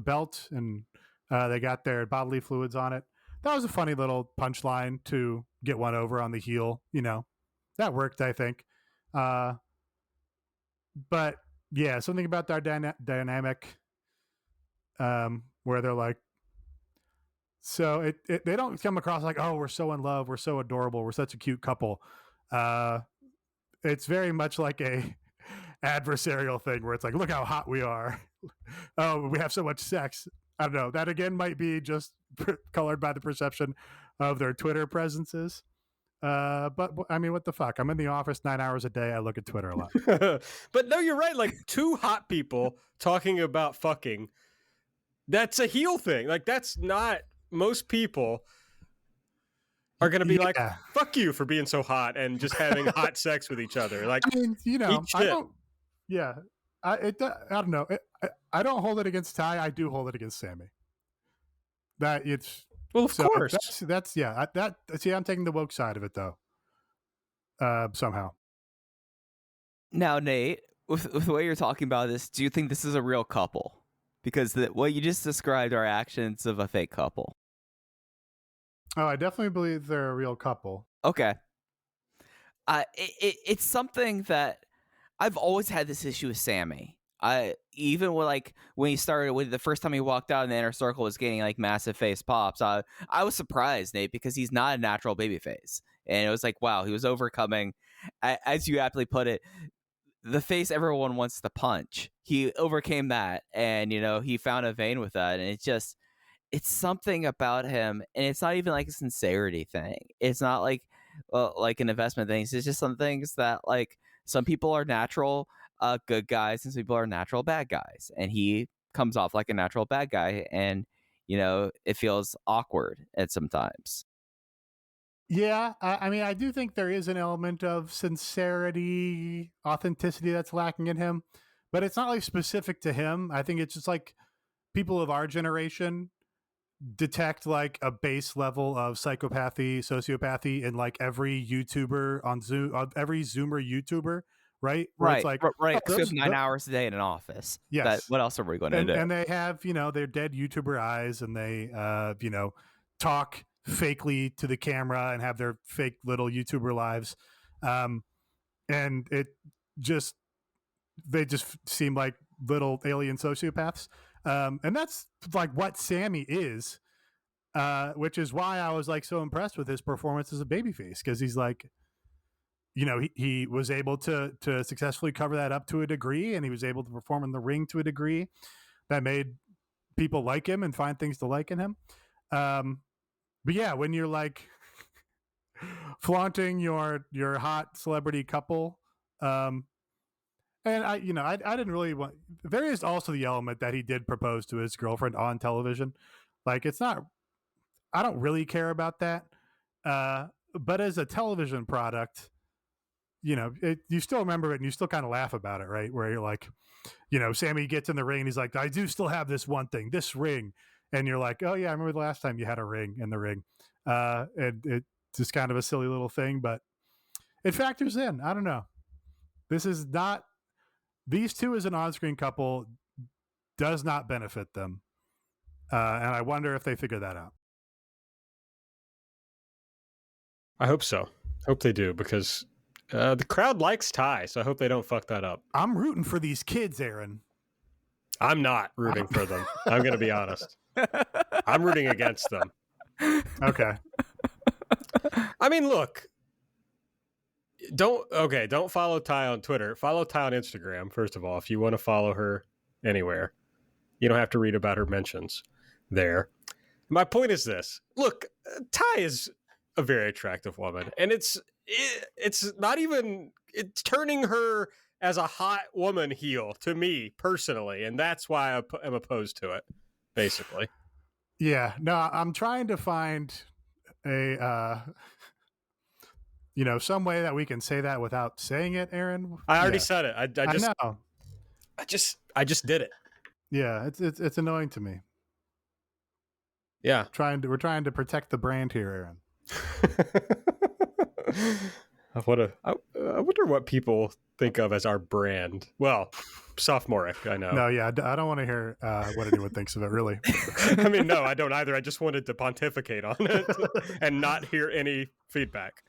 belt and they got their bodily fluids on it. That was a funny little punchline to get one over on the heel. That worked, I think. But yeah, something about their dynamic where they're like, so they don't come across like, oh, we're so in love, we're so adorable, we're such a cute couple. It's very much like a adversarial thing where it's like, look how hot we are. Oh, we have so much sex. I don't know. That again might be just colored by the perception of their Twitter presences. But I mean, what the fuck? I'm in the office 9 hours a day. I look at Twitter a lot. But no, you're right. Like, two hot people talking about fucking, that's a heel thing. Like, that's not, most people are going to be like, fuck you for being so hot and just having hot sex with each other. Like, I mean, I don't, I don't know. I don't hold it against Ty. I do hold it against Sammy. That it's, well, of course. That's see, I'm taking the woke side of it though. Somehow. Now, Nate, with the way you're talking about this, do you think this is a real couple? Because what you just described are actions of a fake couple. Oh, I definitely believe they're a real couple. Okay. It's something that I've always had this issue with Sammy. Even when he started, when the first time he walked out in the inner circle was getting like massive face pops, I was surprised, Nate, because he's not a natural babyface. And it was like, wow, he was overcoming, as you aptly put it, the face everyone wants to punch. He overcame that, and he found a vein with that, and it's something about him, and it's not even like a sincerity thing. It's not like an investment thing. It's just some things that like some people are natural good guys and some people are natural bad guys, and he comes off like a natural bad guy, and it feels awkward at sometimes. Yeah, I mean, I do think there is an element of sincerity, authenticity that's lacking in him, but it's not like specific to him. I think it's just like people of our generation detect like a base level of psychopathy, sociopathy in like every YouTuber on Zoom, every Zoomer YouTuber, right? Where it's like, right. Because we have 9 hours a day in an office. Yes. What else are we going to do? And they have, their dead YouTuber eyes, and they, talk fakely to the camera and have their fake little YouTuber lives. And they just seem like little alien sociopaths. And that's like what Sammy is, which is why I was like so impressed with his performance as a babyface, because he's like, he was able to successfully cover that up to a degree, and he was able to perform in the ring to a degree that made people like him and find things to like in him. But yeah, when you're like flaunting your hot celebrity couple, and I didn't really want. There is also the element that he did propose to his girlfriend on television. Like, it's not. I don't really care about that. But as a television product, you still remember it and you still kind of laugh about it, right? Where you're like, Sammy gets in the ring and he's like, I do still have this one thing, this ring. And you're like, oh yeah, I remember the last time you had a ring in the ring. And it's just kind of a silly little thing, but it factors in. I don't know. These two as an on-screen couple does not benefit them. And I wonder if they figure that out. I hope so. Hope they do, because the crowd likes Ty, so I hope they don't fuck that up. I'm rooting for these kids, Aaron. I'm not rooting for them. I'm going to be honest. I'm rooting against them. Okay. I mean, look. Don't follow Ty on Twitter. Follow Ty on Instagram, first of all, if you want to follow her anywhere. You don't have to read about her mentions there. My point is this. Look, Ty is a very attractive woman, and it's not even, it's turning her as a hot woman heel to me personally, and that's why I'm opposed to it, basically. Yeah, no, I'm trying to find a some way that we can say that without saying it, Aaron. I already said it. I know. I just did it. Yeah, it's annoying to me. Yeah. We're trying to protect the brand here, Aaron. I wonder what people think of as our brand. Well, sophomoric, I know. No, yeah, I don't want to hear what anyone thinks of it, really. I mean, no, I don't either. I just wanted to pontificate on it and not hear any feedback.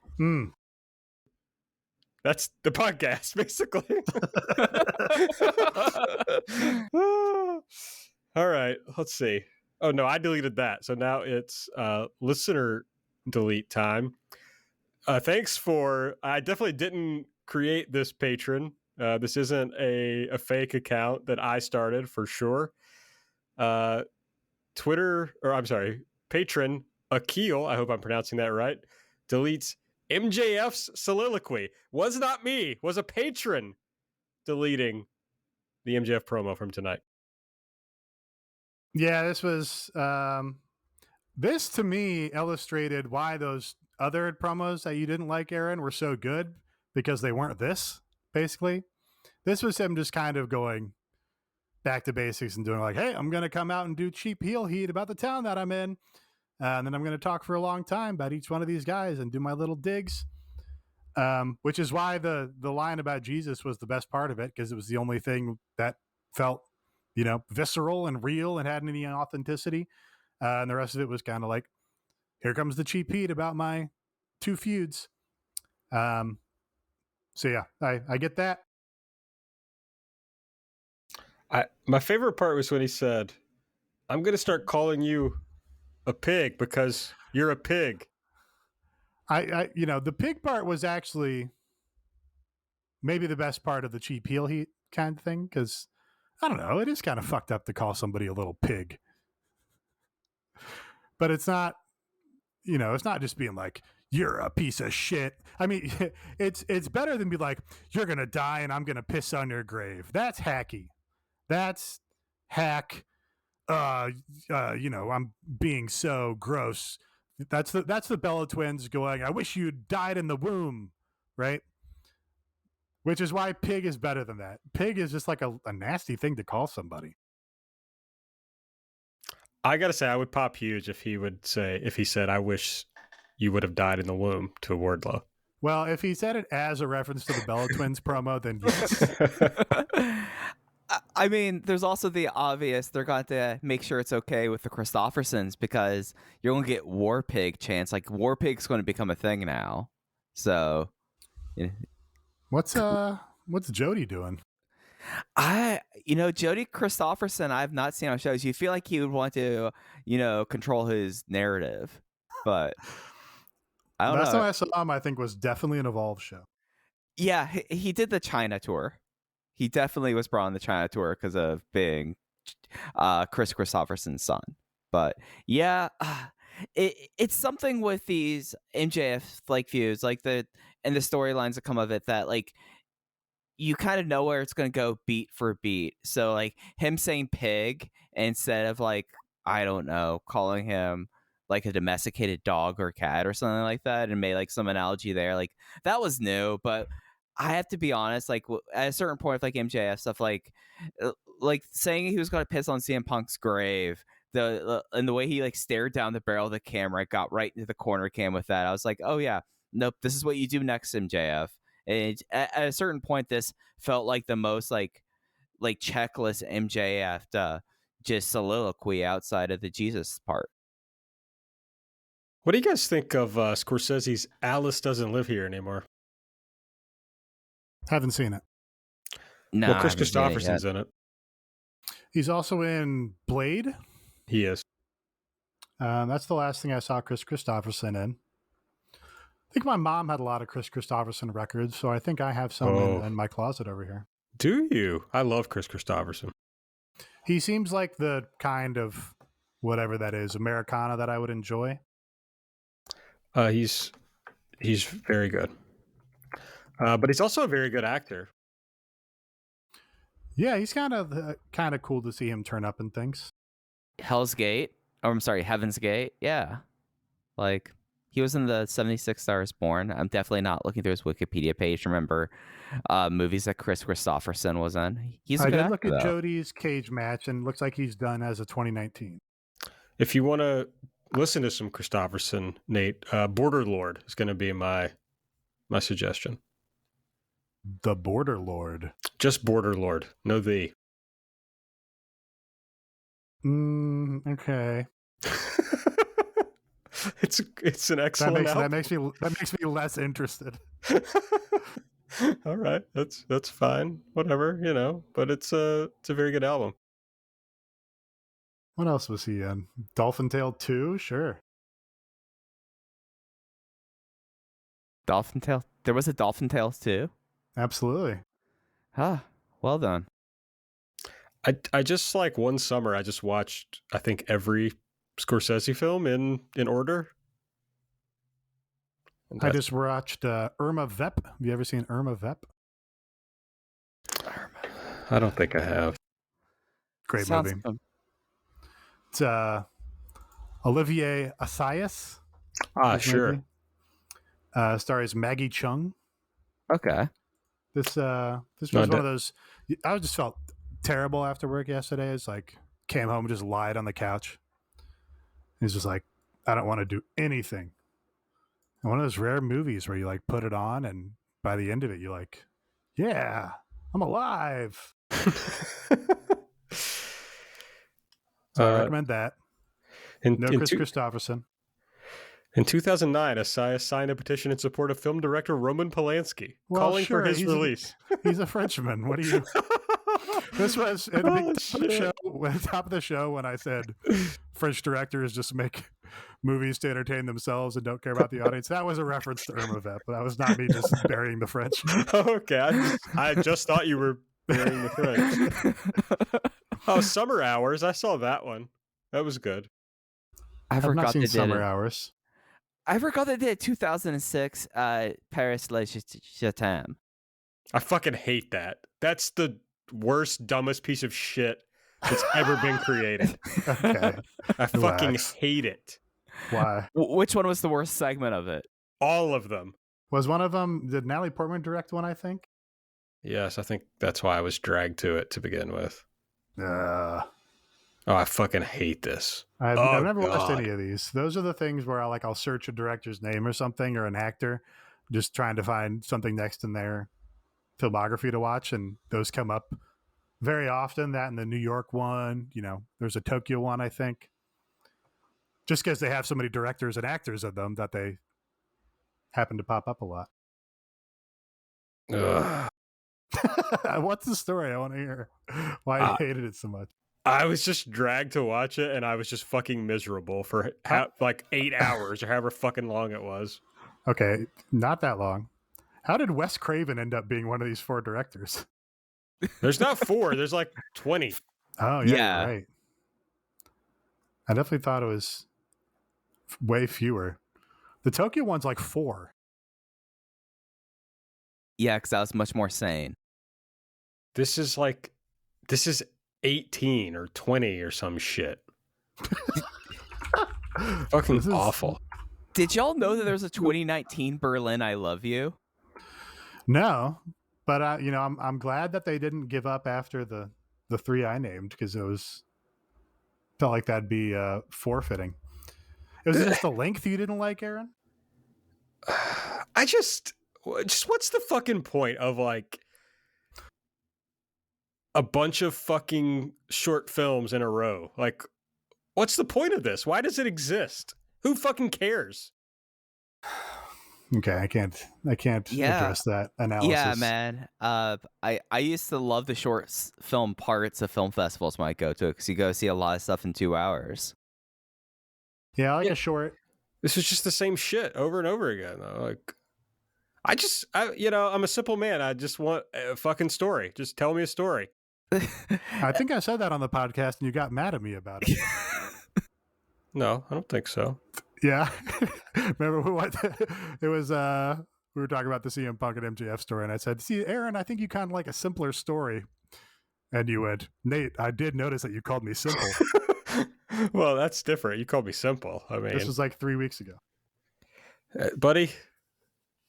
That's the podcast, basically. All right, let's see. Oh, no, I deleted that. So now it's listener delete time. Thanks for... I definitely didn't create this patron. This isn't a fake account that I started, for sure. Patron Akil, I hope I'm pronouncing that right, deletes MJF's soliloquy. Was not me, was a patron deleting the MJF promo from tonight. Yeah, this was this to me illustrated why those other promos that you didn't like, Aaron, were so good, because they weren't this, basically. This was him just kind of going back to basics and doing like, hey, I'm going to come out and do cheap heel heat about the town that I'm in. And then I'm going to talk for a long time about each one of these guys and do my little digs. Which is why the line about Jesus was the best part of it, because it was the only thing that felt, visceral and real and had any authenticity. And the rest of it was kind of like, here comes the cheap heat about my two feuds. So yeah, I get that. My favorite part was when he said, I'm going to start calling you a pig because you're a pig. The pig part was actually maybe the best part of the cheap heel heat kind of thing, because I don't know, it is kind of fucked up to call somebody a little pig. But it's not, it's not just being like, you're a piece of shit. I mean, it's better than be like, you're going to die and I'm going to piss on your grave. That's hacky. That's hack. I'm being so gross. That's the Bella Twins going, I wish you died in the womb, right? Which is why pig is better than that. Pig is just like a nasty thing to call somebody. I gotta say, I would pop huge if he said, I wish you would have died in the womb to Wardlow. Well, if he said it as a reference to the Bella Twins promo, then yes. I mean, there's also the obvious, they're going to make sure it's okay with the Christophersons, because you're going to get War Pig chance. Like, War Pig's going to become a thing now. So, What's Jody doing? Jody Christopherson, I've not seen on shows. You feel like he would want to, control his narrative, but I don't know. Last time I saw him, I think, was definitely an Evolve show. Yeah, he did the China tour. He definitely was brought on the China tour because of being Chris Christopherson's son. But yeah, it's something with these MJF like feuds, and the storylines that come of it, that like you kind of know where it's going to go beat for beat. So like him saying pig instead of like, I don't know, calling him like a domesticated dog or cat or something like that, and made like some analogy there, like that was new. But I have to be honest, like at a certain point with like MJF stuff, like saying he was going to piss on CM Punk's grave, and the way he like stared down the barrel of the camera, got right into the corner cam with that. I was like, oh yeah, nope, this is what you do next, MJF. And at a certain point, this felt like the most like checklist MJF just soliloquy outside of the Jesus part. What do you guys think of Scorsese's Alice Doesn't Live Here Anymore? Haven't seen it. No, Well, I Chris haven't seen it yet. Christopherson's in it. He's also in Blade. He is. That's the last thing I saw Chris Christopherson in. I think my mom had a lot of Chris Christopherson records, so I think I have some in my closet over here. Do you? I love Chris Christopherson. He seems like the kind of whatever that is, Americana that I would enjoy. He's very good. But he's also a very good actor. Yeah, he's kind of cool to see him turn up in things. Hell's Gate. Oh, I'm sorry, Heaven's Gate. Yeah. Like, he was in the 76 Stars Born. I'm definitely not looking through his Wikipedia page to remember movies that Chris Christopherson was in. He's a good actor, look at though. Jody's Cage Match, and it looks like he's done as of 2019. If you want to listen to some Christopherson, Nate, Border Lord is going to be my suggestion. The Border Lord. Just Border Lord. No the. Okay. It's an excellent that makes me less interested. All right, that's fine. Whatever, but it's a very good album. What else was he in? Dolphin Tale 2? Sure. Dolphin Tale? There was a Dolphin Tales too? Absolutely. Well done. I just like one summer I just watched I think every Scorsese film in order. I just watched Irma Vep. Have you ever seen Irma Vep? I don't think I have. Great movie. It's Olivier Assayas. Sure. Stars Maggie Chung. Okay. This was one of those. I just felt terrible after work yesterday. It's like came home and just lied on the couch. It's just like I don't want to do anything. And one of those rare movies where you like put it on and by the end of it you're like, yeah, I'm alive. So I recommend that. Chris Christopherson. In 2009, Assayas signed a petition in support of film director Roman Polanski, calling for his release. He's a Frenchman. What do you... This was at the top of the show when I said French directors just make movies to entertain themselves and don't care about the audience. That was a reference to Irma Vep. That was not me just burying the French. Okay, I just thought you were burying the French. Oh, Summer Hours. I saw that one. That was good. I have not seen Summer Hours. I forgot they did 2006 Paris Le Je t'aime. I fucking hate that. That's the worst, dumbest piece of shit that's ever been created. Okay. I fucking hate it. Why? Which one was the worst segment of it? All of them. Was one of them, did Natalie Portman direct one, I think? Yes, I think that's why I was dragged to it to begin with. Oh, I fucking hate this. I've never watched any of these. Those are the things where I'll search a director's name or something or an actor, just trying to find something next in their filmography to watch, and those come up very often. That and the New York one, there's a Tokyo one, I think. Just because they have so many directors and actors of them that they happen to pop up a lot. What's the story? I want to hear why you hated it so much. I was just dragged to watch it, and I was just fucking miserable for 8 hours or however fucking long it was. Okay, not that long. How did Wes Craven end up being one of these 4 directors? There's not 4. There's like 20. Oh, yeah. You're right. I definitely thought it was way fewer. The Tokyo one's like 4. Yeah, because that was much more sane. This is 18 or 20 or some shit. Fucking awful. Did y'all know that there was a 2019 Berlin I Love You? No, but I'm glad that they didn't give up after the 3 I named, because felt like that'd be forfeiting. Was it just the length you didn't like, Aaron? I just what's the fucking point of a bunch of fucking short films in a row. Like, what's the point of this? Why does it exist? Who fucking cares? Okay, I can't address that analysis. Yeah, man. I used to love the short film parts of film festivals when I go to, because you go see a lot of stuff in 2 hours. Yeah, I like a short. This is just the same shit over and over again. Like, I'm a simple man. I just want a fucking story. Just tell me a story. I think I said that on the podcast, and you got mad at me about it. No, I don't think so. Yeah. Remember what it was? We were talking about the CM Punk and MJF story, and I said, "See, Aaron, I think you kind of like a simpler story." And you went, "Nate, I did notice that you called me simple." Well, that's different. You called me simple. I mean, this was like 3 weeks ago, buddy.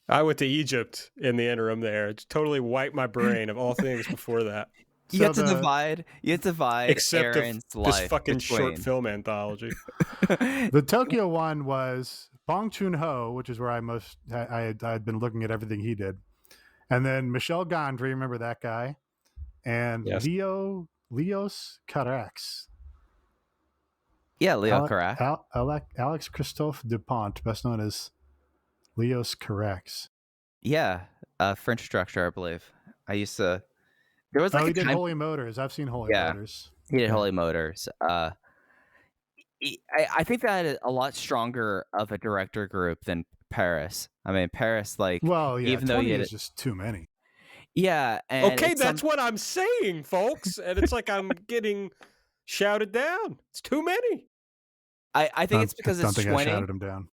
I went to Egypt in the interim there. It totally wiped my brain of all things before that. You have to divide Except Aaron's this life fucking between... short film anthology. The Tokyo one was Bong Joon-ho, which is where I had been looking at everything he did, and then Michel Gondry, remember that guy, and yes. Leos Carax. Yeah, Leo Carax. Alex Christophe Dupont, best known as Leos Carax. Yeah, French structure, I believe. I used to. There was he did Holy Motors. I've seen Holy Motors. He did Holy Motors. I think that had a lot stronger of a director group than Paris. I mean, Paris, like, even though is just too many. Yeah. And okay, that's what I'm saying, folks. And it's like I'm getting shouted down. It's too many. I think it's because it's 20. I shouted him down.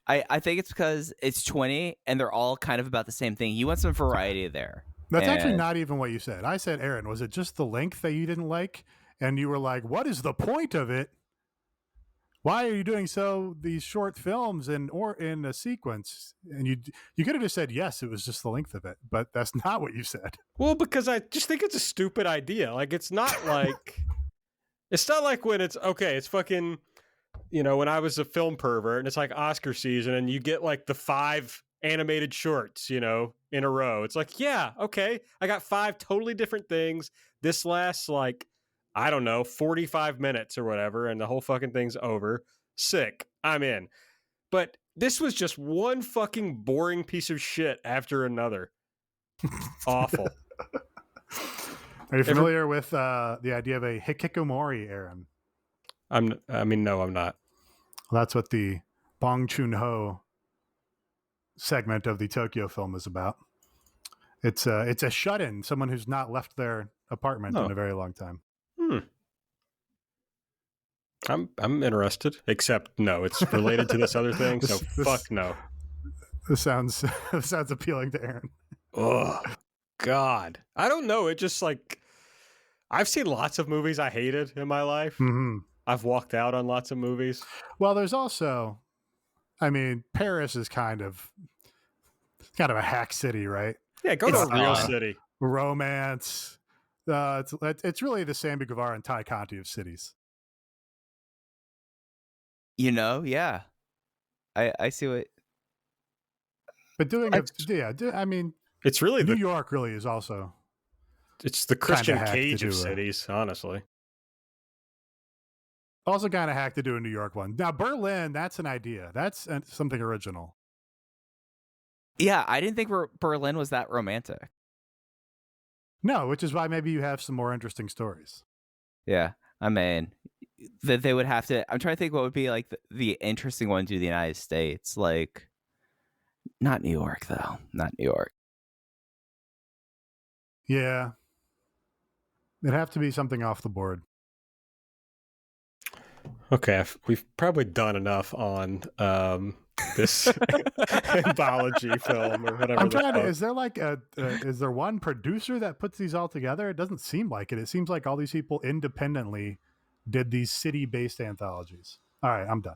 I think it's because it's 20 and they're all kind of about the same thing. You want some variety there. That's actually not even what you said. I said, Aaron, was it just the length that you didn't like? And you were like, what is the point of it? Why are you doing these short films or in a sequence? And you could have just said, yes, it was just the length of it. But that's not what you said. Well, because I just think it's a stupid idea. Like, it's not like when it's fucking, when I was a film pervert and it's like Oscar season and you get like the 5 animated shorts, in a row. It's like, yeah, okay, I got 5 totally different things. This lasts like, I don't know, 45 minutes or whatever, and the whole fucking thing's over. Sick. I'm in. But this was just one fucking boring piece of shit after another. Awful. Are you familiar with the idea of a hikikomori, Aaron? No, I'm not. Well, that's what the Bong Joon-ho segment of the Tokyo film is about. It's a shut-in, someone who's not left their apartment in a very long time. I'm interested. Except no, it's related to this other thing. So fuck no. This sounds appealing to Aaron. Oh God, I don't know. It just like I've seen lots of movies I hated in my life. Mm-hmm. I've walked out on lots of movies. Well, there's also, I mean, Paris is kind of a hack city, right? Yeah, go to a real city. Romance. It's really the Sammy Guevara and Ty Conti of cities. Yeah. I see what. But it's really New York really is also. It's the Christian Cage of cities, honestly. Also kind of hack to do a New York one. Now, Berlin, that's an idea. That's something original. Yeah, I didn't think Berlin was that romantic. No, which is why maybe you have some more interesting stories. Yeah, I mean, that they would have to. I'm trying to think what would be like the interesting one to the United States. Like, not New York, though. Not New York. Yeah. It'd have to be something off the board. Okay, we've probably done enough on this anthology film or whatever. I'm trying to. Is there like is there one producer that puts these all together? It doesn't seem like it. It seems like all these people independently did these city-based anthologies. All right, I'm done.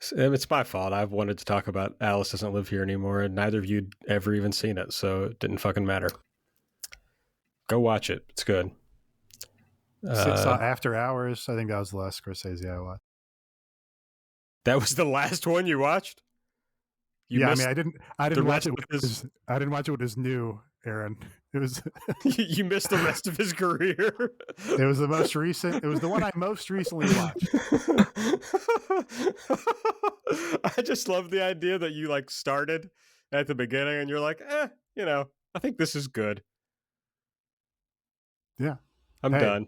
It's my fault. I've wanted to talk about Alice Doesn't Live Here Anymore, and neither of you ever even seen it, so it didn't fucking matter. Go watch it. It's good. Saw After Hours. I think that was the last Scorsese I watched. That was the last one you watched? I didn't watch it. I didn't watch it with his new Aaron. It was You missed the rest of his career. it was the most recent. It was the one I most recently watched. I just love the idea that you like started at the beginning and you're like, I think this is good. Yeah, I'm done.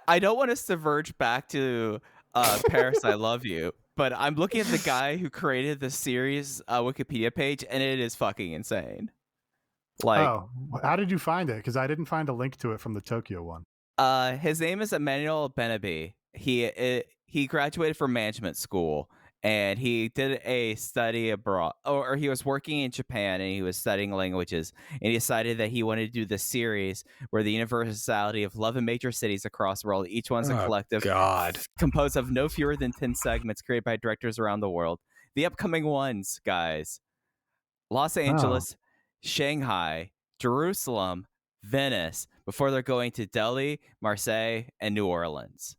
I don't want us to verge back to Paris, I Love You, but I'm looking at the guy who created the series Wikipedia page, and it is fucking insane. Like, how did you find it? Because I didn't find a link to it from the Tokyo one. His name is Emmanuel Benabi. He graduated from management school, and he did a study abroad, or he was working in Japan, and he was studying languages, and he decided that he wanted to do this series where the universality of love in major cities across the world, each one's a collective composed of no fewer than 10 segments created by directors around the world. The upcoming ones, guys: Los Angeles, Shanghai, Jerusalem, Venice, before they're going to Delhi, Marseille, and New Orleans.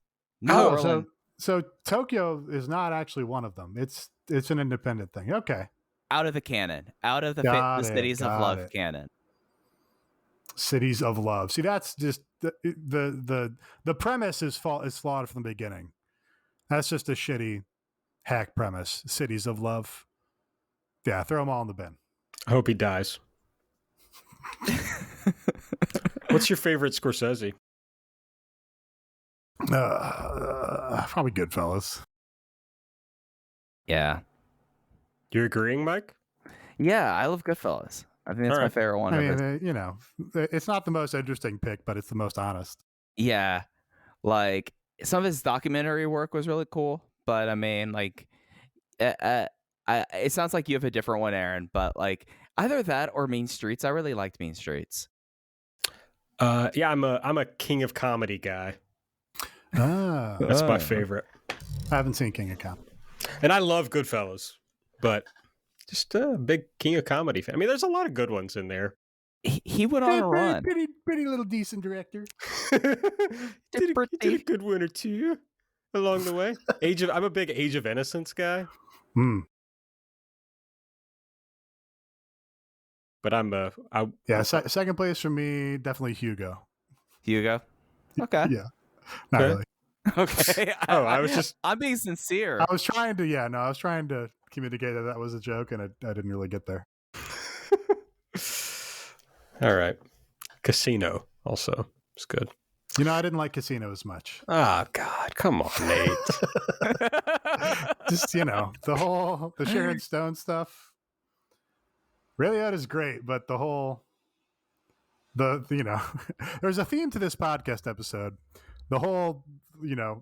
So Tokyo is not actually one of them. It's an independent thing. Okay. Out of the canon. Out of the Cities of Love canon. Cities of Love. See, that's just the premise is flawed from the beginning. That's just a shitty hack premise. Cities of Love. Yeah, throw them all in the bin. I hope he dies. What's your favorite Scorsese? Probably Goodfellas. Yeah. You're agreeing, Mike? Yeah, I love Goodfellas. I think that's my favorite one. It's not the most interesting pick, but it's the most honest. Yeah. Like, some of his documentary work was really cool, but I mean, like, it sounds like you have a different one, Aaron, but like either that or Mean Streets. I really liked Mean Streets. Yeah, I'm a King of Comedy guy. That's my favorite. I haven't seen King of Comedy. And I love Goodfellas, but just a big King of Comedy fan. I mean, there's a lot of good ones in there. He went on a run. Pretty little decent director. did a good one or two along the way. I'm a big Age of Innocence guy. But second place for me, definitely Hugo. Hugo? Okay. Yeah. Not really. Okay. I'm being sincere. I was trying to communicate that was a joke, and I didn't really get there. All right. Casino also. It's good. I didn't like Casino as much. Oh, God. Come on, Nate. Just, the Sharon Stone stuff. Ray Liotta is great, but there's a theme to this podcast episode. The whole,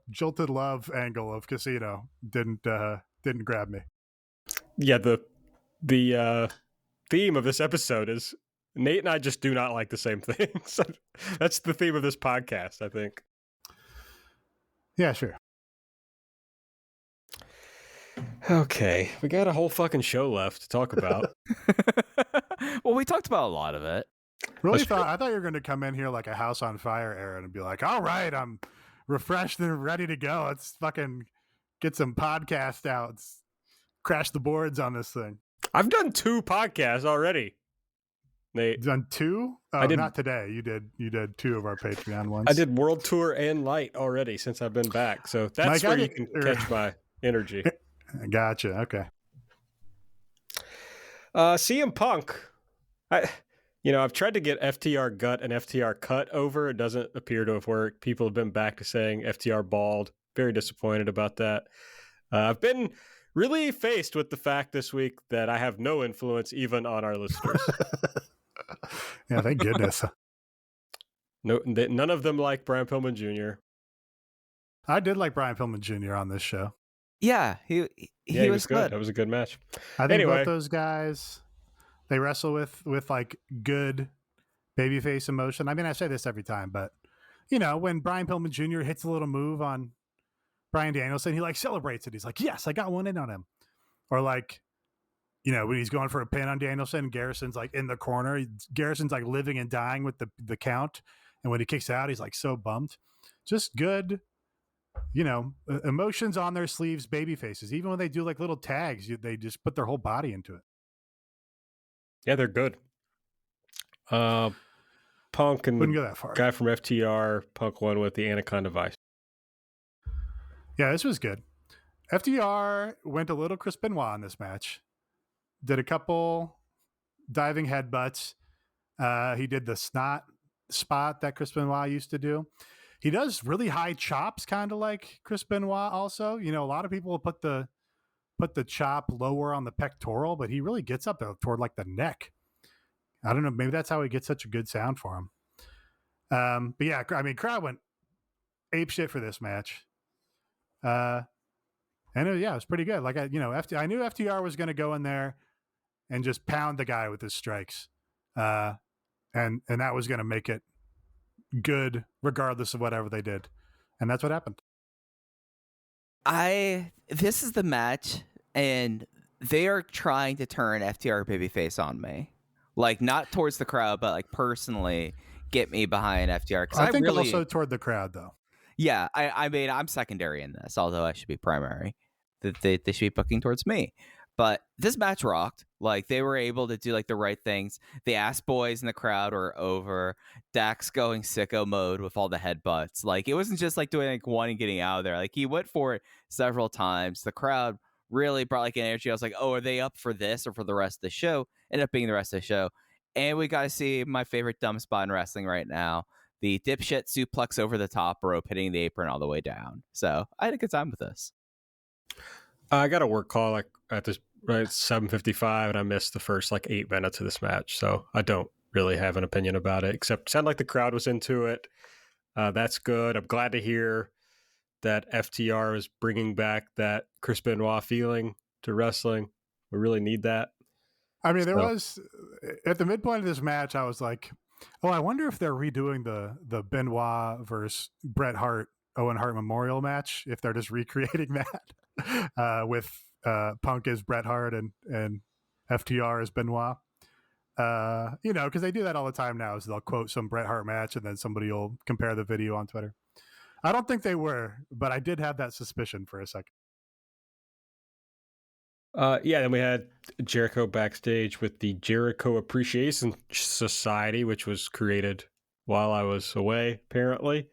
jilted love angle of Casino didn't grab me. Yeah, the theme of this episode is Nate and I just do not like the same things. That's the theme of this podcast, I think. Yeah, sure. Okay, we got a whole fucking show left to talk about. Well, we talked about a lot of it. I thought you were going to come in here like a house on fire, Aaron, and be like, all right, I'm refreshed and ready to go. Let's fucking get some podcasts out. Let's crash the boards on this thing. I've done 2 podcasts already. Nate. Done 2? Oh, I did, not today. You did 2 of our Patreon ones. I did World Tour and Light already since I've been back. So that's where you can catch my energy. Gotcha. Okay. CM Punk. I've tried to get FTR gut and FTR cut over. It doesn't appear to have worked. People have been back to saying FTR bald. Very disappointed about that. I've been really faced with the fact this week that I have no influence even on our listeners. Yeah, thank goodness. No, none of them like Brian Pillman Jr. I did like Brian Pillman Jr. on this show. Yeah, he was good. That was a good match. I think both those guys, they wrestle with like good babyface emotion. I mean, I say this every time, but when Brian Pillman Jr. hits a little move on Bryan Danielson, he like celebrates it. He's like, "Yes, I got one in on him." Or like, when he's going for a pin on Danielson, Garrison's like in the corner. Garrison's like living and dying with the count, and when he kicks out, he's like so bummed. Just good. Emotions on their sleeves, baby faces. Even when they do like little tags, they just put their whole body into it. Yeah, they're good. Punk and Wouldn't the go that far. guy from FTR, Punk won with the Anaconda Vice. Yeah, this was good. FTR went a little Chris Benoit in this match. Did a couple diving headbutts. He did the snot spot that Chris Benoit used to do. He does really high chops, kind of like Chris Benoit also. You know, a lot of people put the chop lower on the pectoral, but he really gets up there toward like the neck. I don't know. Maybe that's how he gets such a good sound for him. But yeah, I mean, crowd went ape shit for this match. And it was pretty good. Like I knew FTR was going to go in there and just pound the guy with his strikes, and that was going to make it good regardless of whatever they did, and that's what happened. This is the match, and they are trying to turn FTR babyface on me, like not towards the crowd, but like personally get me behind FTR. Because I think really, also toward the crowd though. Yeah, I mean, I'm secondary in this, although I should be primary. They should be booking towards me. But this match rocked. Like, they were able to do, like, the right things. The ass boys in the crowd were over. Dax going sicko mode with all the headbutts. Like, it wasn't just, like, doing, like, one and getting out of there. Like, he went for it several times. The crowd really brought, like, an energy. I was like, oh, are they up for this or for the rest of the show? Ended up being the rest of the show. And we got to see my favorite dumb spot in wrestling right now. The dipshit suplex over the top rope, hitting the apron all the way down. So I had a good time with this. I got a work call like at this right 7:55, and I missed the first like 8 minutes of this match, so I don't really have an opinion about it. Except it sounded like the crowd was into it. That's good. I'm glad to hear that FTR is bringing back that Chris Benoit feeling to wrestling. We really need that. I mean, there was at the midpoint of this match, I was like, oh, I wonder if they're redoing the Benoit versus Bret Hart, Owen Hart Memorial match, if they're just recreating that with Punk as Bret Hart and FTR as Benoit. Because they do that all the time now, is they'll quote some Bret Hart match and then somebody will compare the video on Twitter. I don't think they were, but I did have that suspicion for a second. Then we had Jericho backstage with the Jericho Appreciation Society, which was created while I was away, apparently.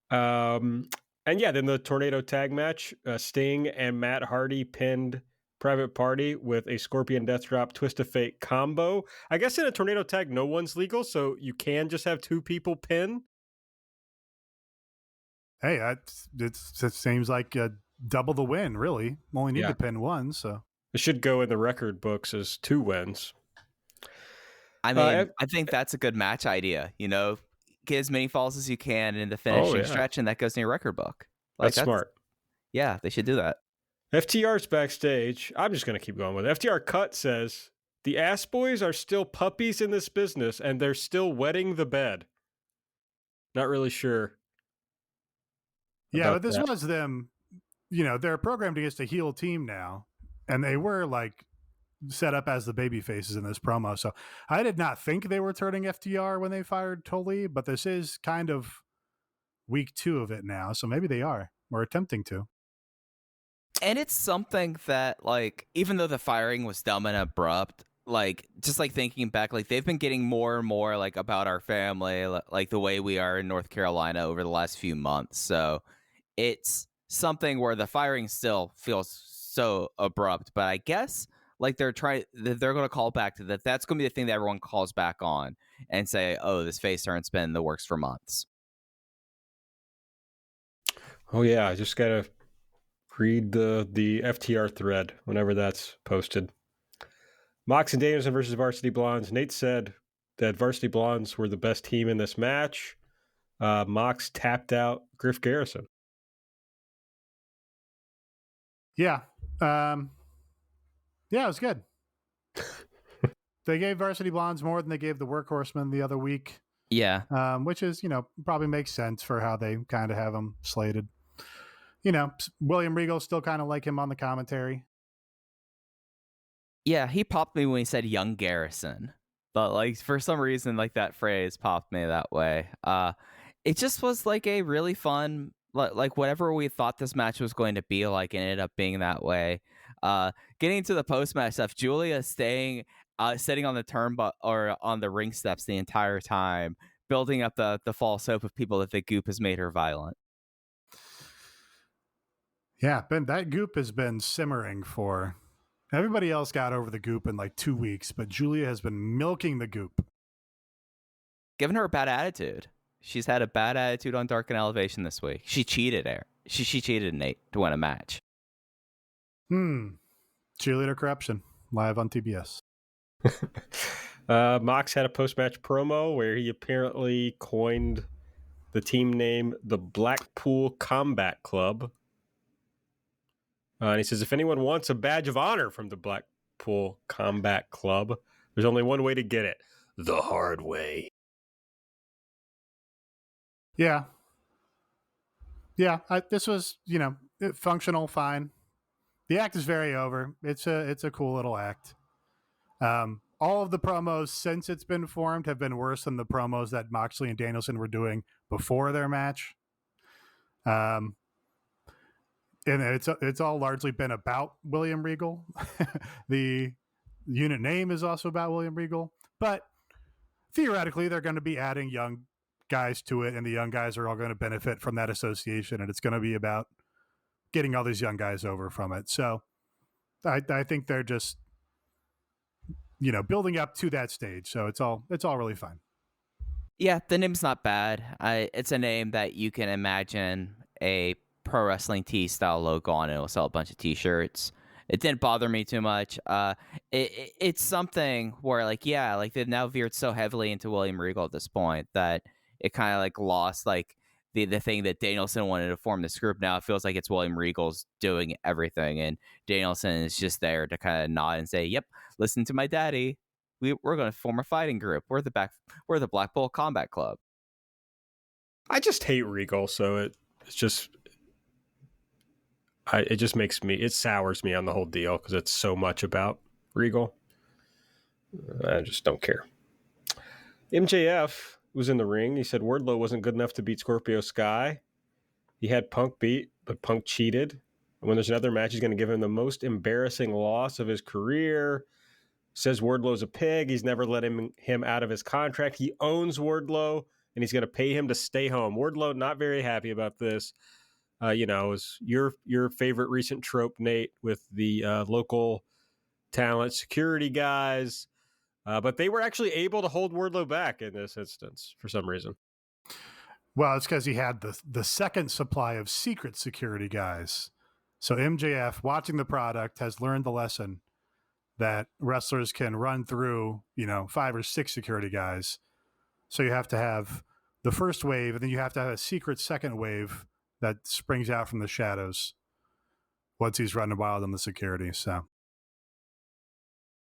Then the Tornado Tag match, Sting and Matt Hardy pinned Private Party with a Scorpion Death Drop Twist of Fate combo. I guess in a Tornado Tag, no one's legal, so you can just have 2 people pin. Hey, it seems like double the win, really. Only need to pin 1, so. It should go in the record books as 2 wins. I mean, I think that's a good match idea, Get as many falls as you can in the finishing stretch, and that goes in your record book. Like, that's smart. Yeah, they should do that. FTR's backstage. I'm just going to keep going with it. FTR Cut says, the ass boys are still puppies in this business, and they're still wetting the bed. Not really sure. Yeah, but this was them, they're programmed against a heel team now, and they were like set up as the baby faces in this promo. So I did not think they were turning FTR when they fired Tully, but this is kind of week 2 of it now. So maybe they are, or attempting to. And it's something that, like, even though the firing was dumb and abrupt, like, just like thinking back, like, they've been getting more and more like about our family, like the way we are in North Carolina over the last few months. So it's something where the firing still feels so abrupt, but I guess like they're going to call back to that. That's going to be the thing that everyone calls back on and say, oh, this face turn's been in the works for months. Oh yeah, I just got to read the FTR thread whenever that's posted. Mox and Danielson versus Varsity Blondes. Nate said that Varsity Blondes were the best team in this match. Mox tapped out Griff Garrison. Yeah. Yeah, it was good. They gave Varsity Blondes more than they gave the Workhorsemen the other week. Yeah. Which is, probably makes sense for how they kind of have them slated. William Regal still kind of like him on the commentary. Yeah, he popped me when he said Young Garrison. But, like, for some reason, like, that phrase popped me that way. It just was, like, a really fun, like, whatever we thought this match was going to be like, it ended up being that way. Getting to the post-match stuff, Julia staying sitting on the or on the ring steps the entire time, building up the false hope of people that the goop has made her violent. Yeah, Ben, that goop has been simmering for. Everybody else got over the goop in like 2 weeks, but Julia has been milking the goop. Giving her a bad attitude. She's had a bad attitude on Dark and Elevation this week. She cheated her. She cheated Nate to win a match. Cheerleader corruption live on TBS. Mox had a post-match promo where he apparently coined the team name the Blackpool Combat Club. And he says, if anyone wants a badge of honor from the Blackpool Combat Club, there's only one way to get it. The hard way. Yeah. Yeah, this was, functional, fine. The act is very over. It's a cool little act. All of the promos since it's been formed have been worse than the promos that Moxley and Danielson were doing before their match. And it's all largely been about William Regal. The unit name is also about William Regal, but theoretically they're going to be adding young guys to it, and the young guys are all going to benefit from that association, and it's going to be about getting all these young guys over from it. So I think they're just building up to that stage. So it's all really fine. Yeah, the name's not bad. It's a name that you can imagine a pro wrestling tee style logo on it. It'll sell a bunch of t-shirts. It didn't bother me too much. It's something where they've now veered so heavily into William Regal at this point that it kind of lost the thing that Danielson wanted to form this group. Now it feels like it's William Regal's doing everything, and Danielson is just there to kind of nod and say, "Yep, listen to my daddy. We're going to form a fighting group. We're the Blackpool Combat Club." I just hate Regal, so it just sours me on the whole deal because it's so much about Regal. I just don't care. MJF was in the ring. He said Wardlow wasn't good enough to beat Scorpio Sky. He had Punk beat, but Punk cheated. And when there's another match, he's going to give him the most embarrassing loss of his career. Says Wardlow's a pig. He's never let him out of his contract. He owns Wardlow, and he's going to pay him to stay home. Wardlow not very happy about this. Is your favorite recent trope, Nate, with the local talent security guys. But they were actually able to hold Wardlow back in this instance for some reason. Well, it's because he had the second supply of secret security guys. So MJF, watching the product, has learned the lesson that wrestlers can run through, 5 or 6 security guys. So you have to have the first wave, and then you have to have a secret second wave that springs out from the shadows once he's running wild on the security. So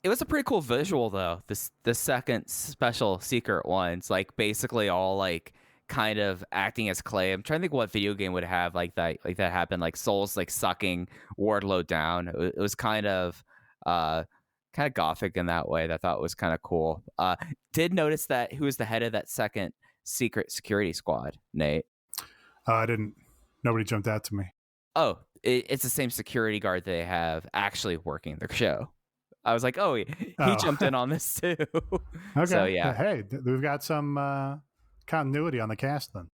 it was a pretty cool visual, though. The second special secret ones, basically all kind of acting as clay. I'm trying to think what video game would have that happen, souls sucking Wardlow down. It was kind of gothic in that way. That I thought was kind of cool. Did notice that who was the head of that second secret security squad, Nate? I didn't. Nobody jumped out to me. Oh, it's the same security guard they have actually working the show. I was like, oh, he jumped in on this too. Okay. So, yeah. Hey, we've got some continuity on the cast then.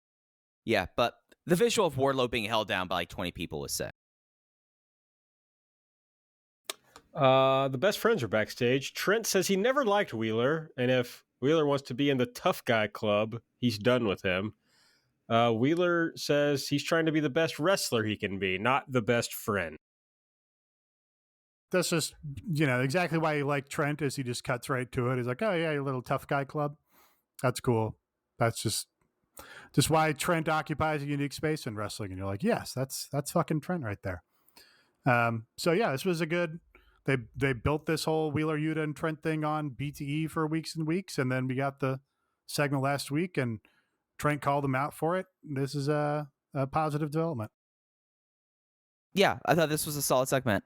Yeah, but the visual of Wardlow being held down by 20 people was sick. The best friends are backstage. Trent says he never liked Wheeler, and if Wheeler wants to be in the tough guy club, he's done with him. Wheeler says he's trying to be the best wrestler he can be, not the best friend. That's just, exactly why you like Trent is he just cuts right to it. He's like, oh, yeah, your little tough guy club. That's cool. That's just why Trent occupies a unique space in wrestling. And you're like, yes, that's fucking Trent right there. So, yeah, this was a good... They built this whole Wheeler, Yuta, and Trent thing on BTE for weeks and weeks, and then we got the segment last week, and Trent called him out for it. This is a positive development. Yeah, I thought this was a solid segment.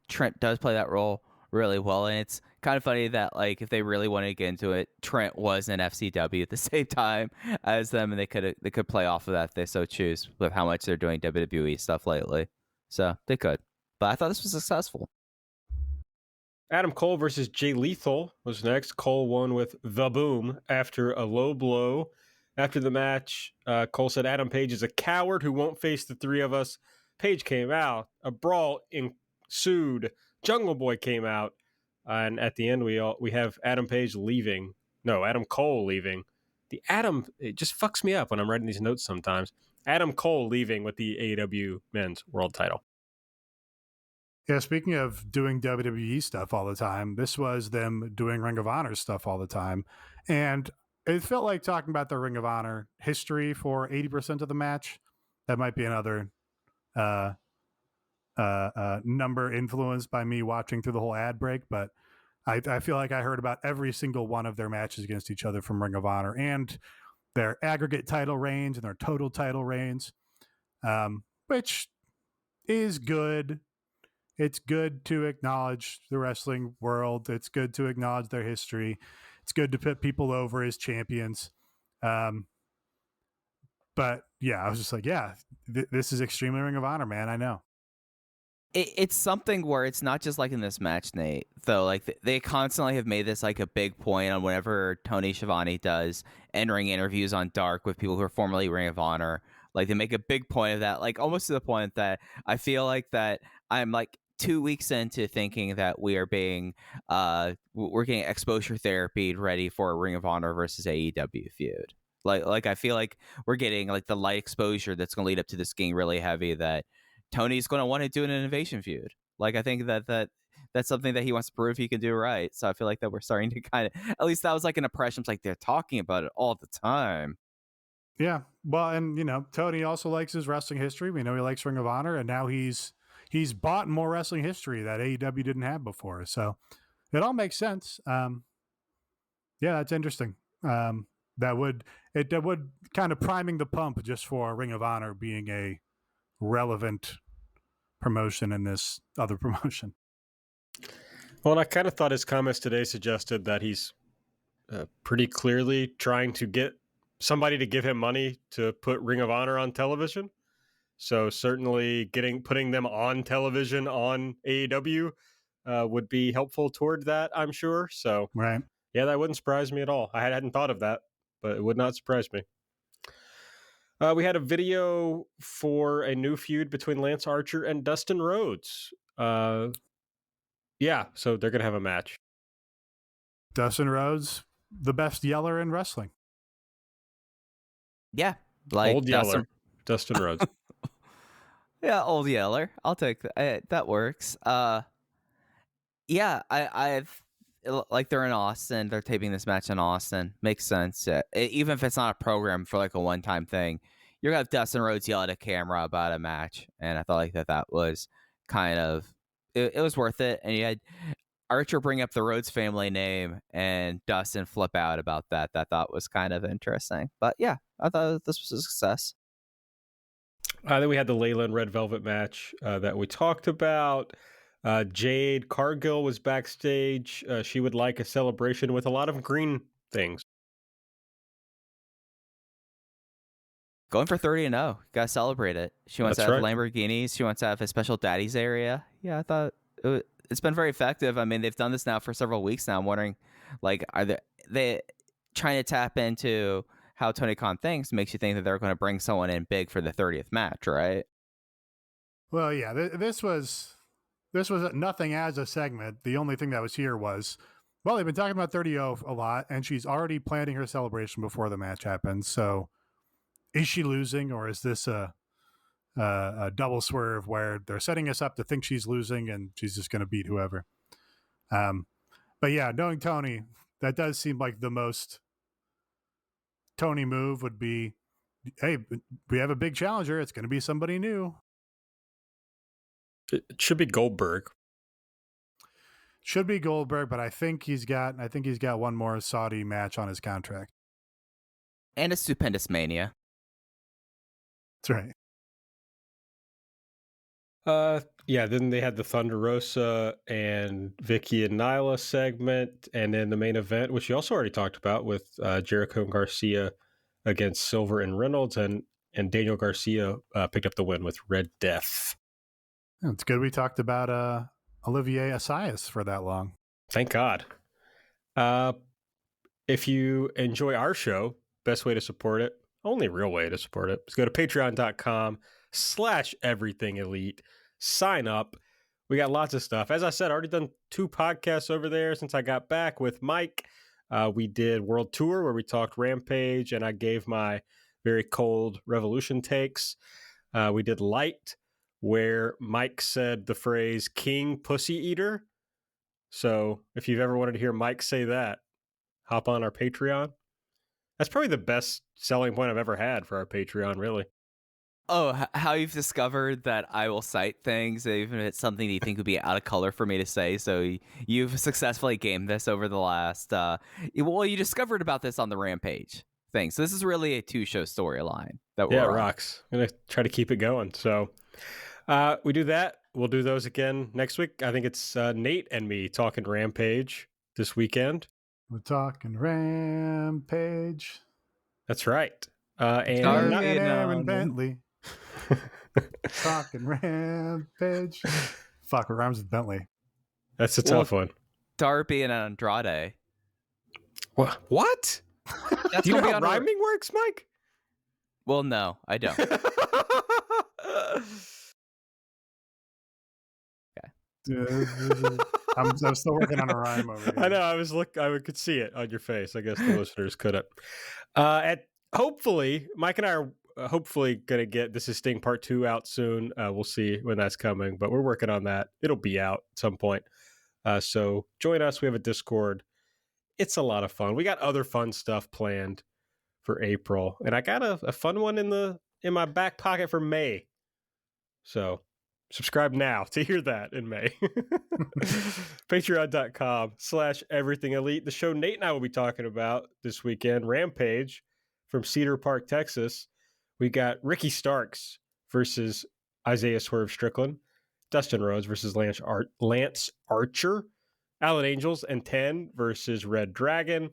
Trent does play that role really well, and it's kind of funny that if they really wanted to get into it, Trent was in FCW at the same time as them, and they could play off of that if they so choose with how much they're doing WWE stuff lately. So they could, but I thought this was successful. Adam Cole versus Jay Lethal was next. Cole won with the boom after a low blow. After the match, Cole said Adam Page is a coward who won't face the three of us. Page came out. A brawl ensued. Jungle Boy came out. And at the end, we have Adam Page leaving. No, Adam Cole leaving. It just fucks me up when I'm writing these notes sometimes. Adam Cole leaving with the AEW Men's World Title. Yeah, speaking of doing WWE stuff all the time, this was them doing Ring of Honor stuff all the time. And it felt like talking about the Ring of Honor history for 80% of the match. That might be another number influenced by me watching through the whole ad break, but I feel like I heard about every single one of their matches against each other from Ring of Honor and their aggregate title reigns and their total title reigns, which is good. It's good to acknowledge the wrestling world. It's good to acknowledge their history. It's good to put people over as champions. But yeah, I was just like, yeah, this is extremely Ring of Honor, man. I know. It's something where it's not just like in this match, Nate, though. Like they constantly have made this like a big point on whenever Tony Schiavone does in-ring interviews on Dark with people who are formerly Ring of Honor. Like they make a big point of that, like almost to the point that I feel like that I'm like 2 weeks into thinking that we are being we're getting exposure therapy ready for a Ring of Honor versus AEW feud. Like I feel like we're getting like the light exposure that's going to lead up to this getting really heavy, that Tony's going to want to do an innovation feud. Like I think that's something that he wants to prove he can do right. So I feel like that we're starting to kind of, at least that was like an impression. It's like they're talking about it all the time. Yeah. Well, and you know, Tony also likes his wrestling history. We know he likes Ring of Honor, and now he's bought more wrestling history that AEW didn't have before. So it all makes sense. Yeah, that's interesting. That would kind of priming the pump just for Ring of Honor being a relevant promotion in this other promotion. Well, and I kind of thought his comments today suggested that he's pretty clearly trying to get somebody to give him money to put Ring of Honor on television. So certainly putting them on television on AEW would be helpful toward that, I'm sure. So Right. Yeah, that wouldn't surprise me at all. I hadn't thought of that, but it would not surprise me. We had a video for a new feud between Lance Archer and Dustin Rhodes. Yeah, so they're going to have a match. Dustin Rhodes, the best yeller in wrestling. Yeah, like Old yeller, Dustin Rhodes. Yeah, old yeller. I'll take that. That works. Yeah, I've like they're in Austin. They're taping this match in Austin. Makes sense. Even if it's not a program for like a one-time thing, you're gonna have Dustin Rhodes yell at a camera about a match, and I thought like that was kind of it was worth it. And you had Archer bring up the Rhodes family name, and Dustin flip out about that. That thought was kind of interesting. But yeah, I thought this was a success. Then we had the Layla and Red Velvet match that we talked about. Jade Cargill was backstage. She would like a celebration with a lot of green things. Going for 30-0. Gotta celebrate it. She wants to have Lamborghinis. She wants to have a special daddy's area. Yeah, I thought it's been very effective. I mean, they've done this now for several weeks now. I'm wondering, like, are they trying to tap into how Tony Khan thinks? Makes you think that they're going to bring someone in big for the 30th match, right? Well, yeah, this was nothing as a segment. The only thing that was here was, well, they've been talking about 30-0 a lot, and she's already planning her celebration before the match happens. So is she losing, or is this a double swerve where they're setting us up to think she's losing and she's just going to beat whoever? But yeah, knowing Tony, that does seem like the most Tony move would be, hey, we have a big challenger. It's going to be somebody new. It should be Goldberg. Should be Goldberg, but I think he's got one more Saudi match on his contract. And a stupendous Mania. That's right. Yeah, then they had the Thunder Rosa and Vicky and Nyla segment, and then the main event, which you also already talked about, with Jericho and Garcia against Silver and Reynolds, and Daniel Garcia picked up the win with Red Death. It's good we talked about Olivier Assayas for that long. Thank God. If you enjoy our show, best way to support it, only real way to support it, is go to patreon.com/everythingelite. Sign up. We got lots of stuff. As I said, already done 2 podcasts over there since I got back with Mike. We did World Tour where we talked Rampage and I gave my very cold Revolution takes. We did Light where Mike said the phrase King Pussy Eater. So if you've ever wanted to hear Mike say that, hop on our Patreon. That's probably the best selling point I've ever had for our Patreon, really. Oh, how you've discovered that I will cite things, even if it's something that you think would be out of color for me to say. So you've successfully gamed this over the last. You discovered about this on the Rampage thing. So this is really a 2-show storyline that we're on. Rocks. I'm gonna try to keep it going. So we do that. We'll do those again next week. I think it's Nate and me talking Rampage this weekend. We're talking Rampage. That's right. And Aaron Bentley. Talking Rampage. Fuck, it rhymes with Bentley. That's a tough one. Darby and Andrade. What? That's Do you know how rhyming works, Mike? Well, no, I don't. I'm still working on a rhyme over here. I know. I could see it on your face. I guess the listeners couldn't. Hopefully, Mike and I are hopefully gonna get This Is Sting Part 2 out soon. We'll see when that's coming, but we're working on that. It'll be out at some point. So join us. We have a Discord. It's a lot of fun. We got other fun stuff planned for April, and I got a fun one in my back pocket for May. So subscribe now to hear that in May. Patreon.com/everythingelite. The show Nate and I will be talking about this weekend, Rampage from Cedar Park, Texas. We got Ricky Starks versus Isaiah Swerve Strickland, Dustin Rhodes versus Lance Archer, Alan Angels and 10 versus Red Dragon.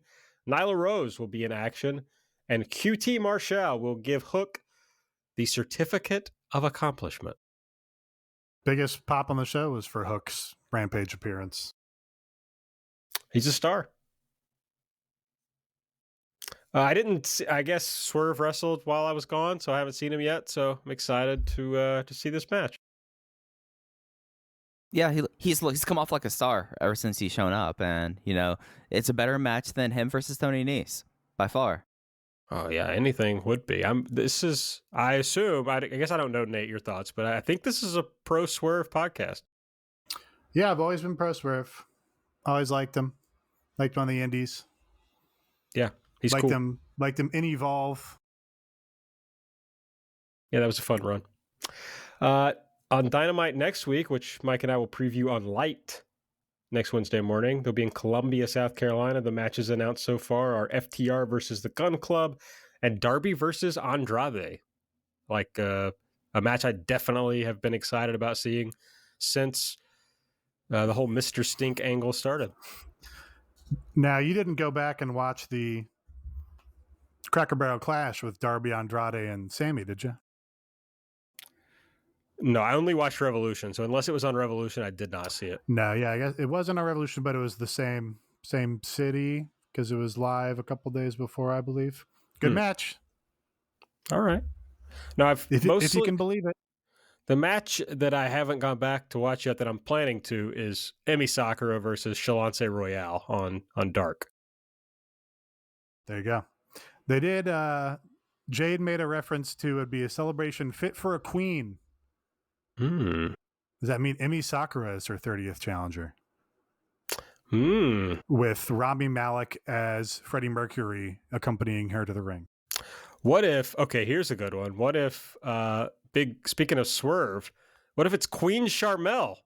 Nyla Rose will be in action, and QT Marshall will give Hook the certificate of accomplishment. Biggest pop on the show was for Hook's Rampage appearance. He's a star. I guess Swerve wrestled while I was gone, so I haven't seen him yet. So I'm excited to see this match. Yeah, he's come off like a star ever since he's shown up, and it's a better match than him versus Tony Nese by far. Oh yeah, anything would be. I assume. I guess I don't know, Nate, your thoughts, but I think this is a pro Swerve podcast. Yeah, I've always been pro Swerve. Always liked him. Liked him on the Indies. Yeah, he's cool. Liked him in Evolve. Yeah, that was a fun run. On Dynamite next week, which Mike and I will preview on Light next Wednesday morning. They'll be in Columbia, South Carolina. The matches announced so far are FTR versus the Gun Club and Darby versus Andrade. Like a match I definitely have been excited about seeing since the whole Mr. Stink angle started. Now, you didn't go back and watch the Cracker Barrel Clash with Darby, Andrade, and Sammy, did you? No, I only watched Revolution, so unless it was on Revolution, I did not see it. No, yeah, I guess it wasn't on Revolution, but it was the same city because it was live a couple days before, I believe. Good match. All right. Now, if you can believe it. The match that I haven't gone back to watch yet that I'm planning to is Emi Sakura versus Shalance Royale on Dark. There you go. They did. Jade made a reference to it'd be a celebration fit for a queen. Does that mean Emi Sakura is her 30th challenger? With Rami Malek as Freddie Mercury accompanying her to the ring. What if, okay, here's a good one. What if, speaking of Swerve, what if it's Queen Charmel?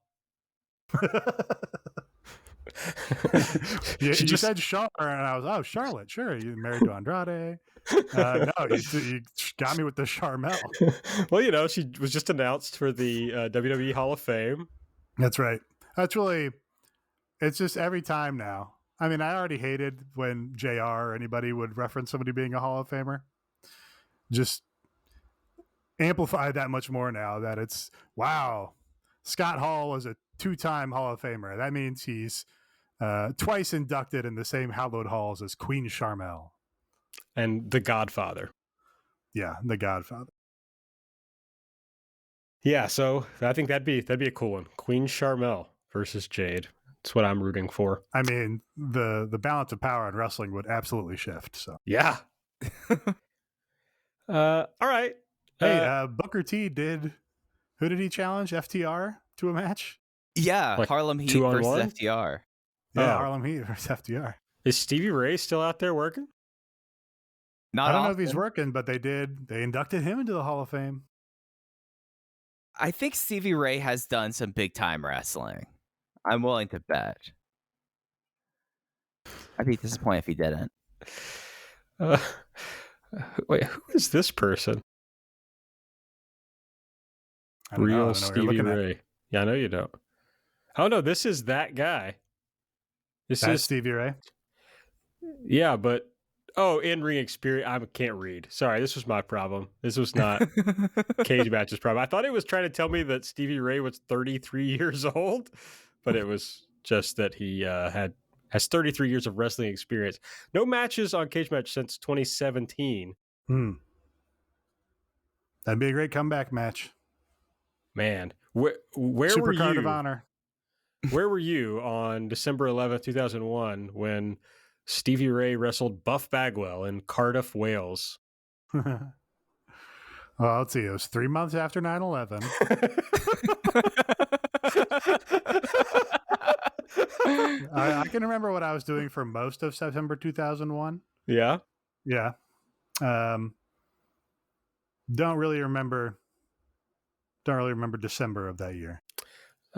You said Char, and I was, Charlotte, sure. You married to Andrade. No, you got me with the Charmel. Well, she was just announced for the WWE Hall of Fame. That's right. That's really, it's just every time now. I mean, I already hated when JR or anybody would reference somebody being a Hall of Famer. Just amplify that much more now that it's, wow, Scott Hall was a 2-time Hall of Famer. That means he's twice inducted in the same hallowed halls as Queen Charmel. And The Godfather. Yeah, the Godfather. Yeah, so I think that'd be a cool one. Queen Charmel versus Jade. That's what I'm rooting for. I mean, the balance of power in wrestling would absolutely shift. So Yeah. All right. Hey, Booker T did. Who did he challenge? FTR to a match? Yeah, Like Harlem Heat 2-on-1? versus FTR. Yeah, Oh. Harlem Heat versus FTR. Is Stevie Ray still out there working? Not I don't know often. if he's working, but they inducted him into the Hall of Fame. I think Stevie Ray has done some big time wrestling. I'm willing to bet. I'd be disappointed if he didn't. Wait, who is this person? I don't know. I Real don't know what you're Stevie looking at. Ray. Yeah, I know you don't. Oh no, this is that guy. This That's is Stevie Ray. Yeah, but in-ring experience. I can't read. Sorry, this was my problem. This was not Cage Match's problem. I thought it was trying to tell me that Stevie Ray was 33 years old, but it was just that he has 33 years of wrestling experience. No matches on Cage Match since 2017. That'd be a great comeback match. Man, where were Supercard you? of Honor. Where were you on December 11th, 2001, when Stevie Ray wrestled Buff Bagwell in Cardiff, Wales? Well, let's see. It was 3 months after 9/11. I can remember what I was doing for most of September 2001. Yeah. Yeah. Don't really remember December of that year.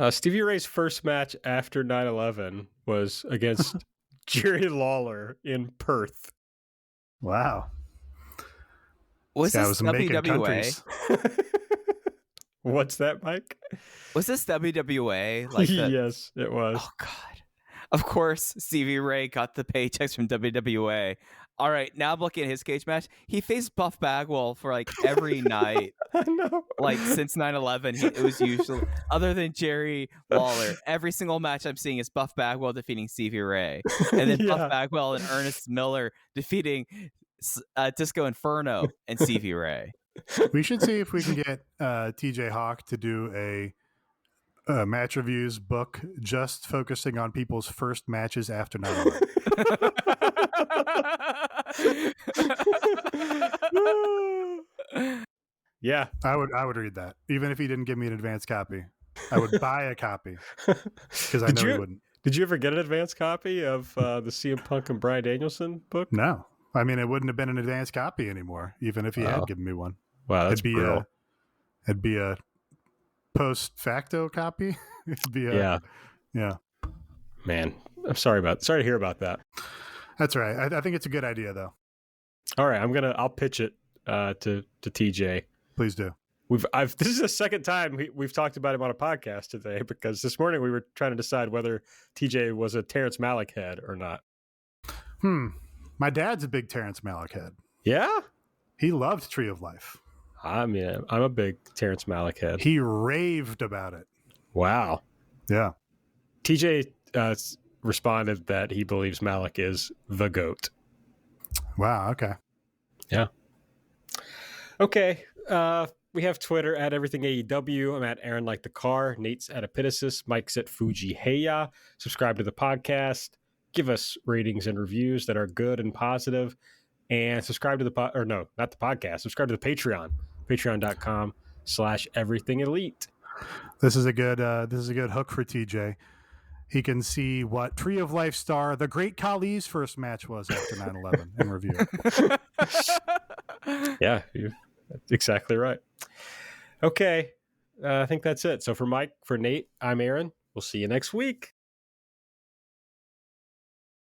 Stevie Ray's first match after 9/11 was against Jerry Lawler in Perth. Wow. Was This guy this was making WWA? countries. What's that, Mike? Was this WWA? Like Yes, it was. Oh God! Of course, Stevie Ray got the paychecks from WWA. All right, now I'm looking at his cage match. He faced Buff Bagwell for like every night, I know. like since 9/11. It was usually, other than Jerry Lawler, every single match I'm seeing is Buff Bagwell defeating Stevie Ray, and then Buff Bagwell and Ernest Miller defeating Disco Inferno and Stevie Ray. We should see if we can get TJ Hawk to do a match reviews book just focusing on people's first matches after 9/11. Yeah, I would read that even if he didn't give me an advance copy. I would buy a copy because I know he wouldn't. Did you ever get an advance copy of the CM Punk and Bryan Danielson book? No, I mean it wouldn't have been an advance copy anymore, even if he had given me one. Wow, that's brutal. It'd be a post facto copy. It'd be yeah. Man, I'm sorry to hear about that. That's right. I think it's a good idea though. All right, I'll pitch it to TJ. Please do. This is the second time we've talked about him on a podcast today, because this morning we were trying to decide whether TJ was a Terrence Malick head or not. My dad's a big Terrence Malick head. Yeah? He loved Tree of Life. I mean, I'm a big Terrence Malick head. He raved about it. Wow. Yeah. TJ responded that he believes Malick is the GOAT. Wow. Okay. Yeah. Okay. We have Twitter at Everything AEW. I'm at Aaron Like the Car. Nate's at Epitasis. Mike's at Fuji Heya. Subscribe to the podcast. Give us ratings and reviews that are good and positive. And subscribe to not the podcast. Subscribe to the Patreon. Patreon.com/everythingelite. This is a good hook for TJ. He can see what Tree of Life star the Great Khali's first match was after 9/11 and review it. Yeah, that's exactly right. Okay, I think that's it. So for Mike, for Nate, I'm Aaron. We'll see you next week.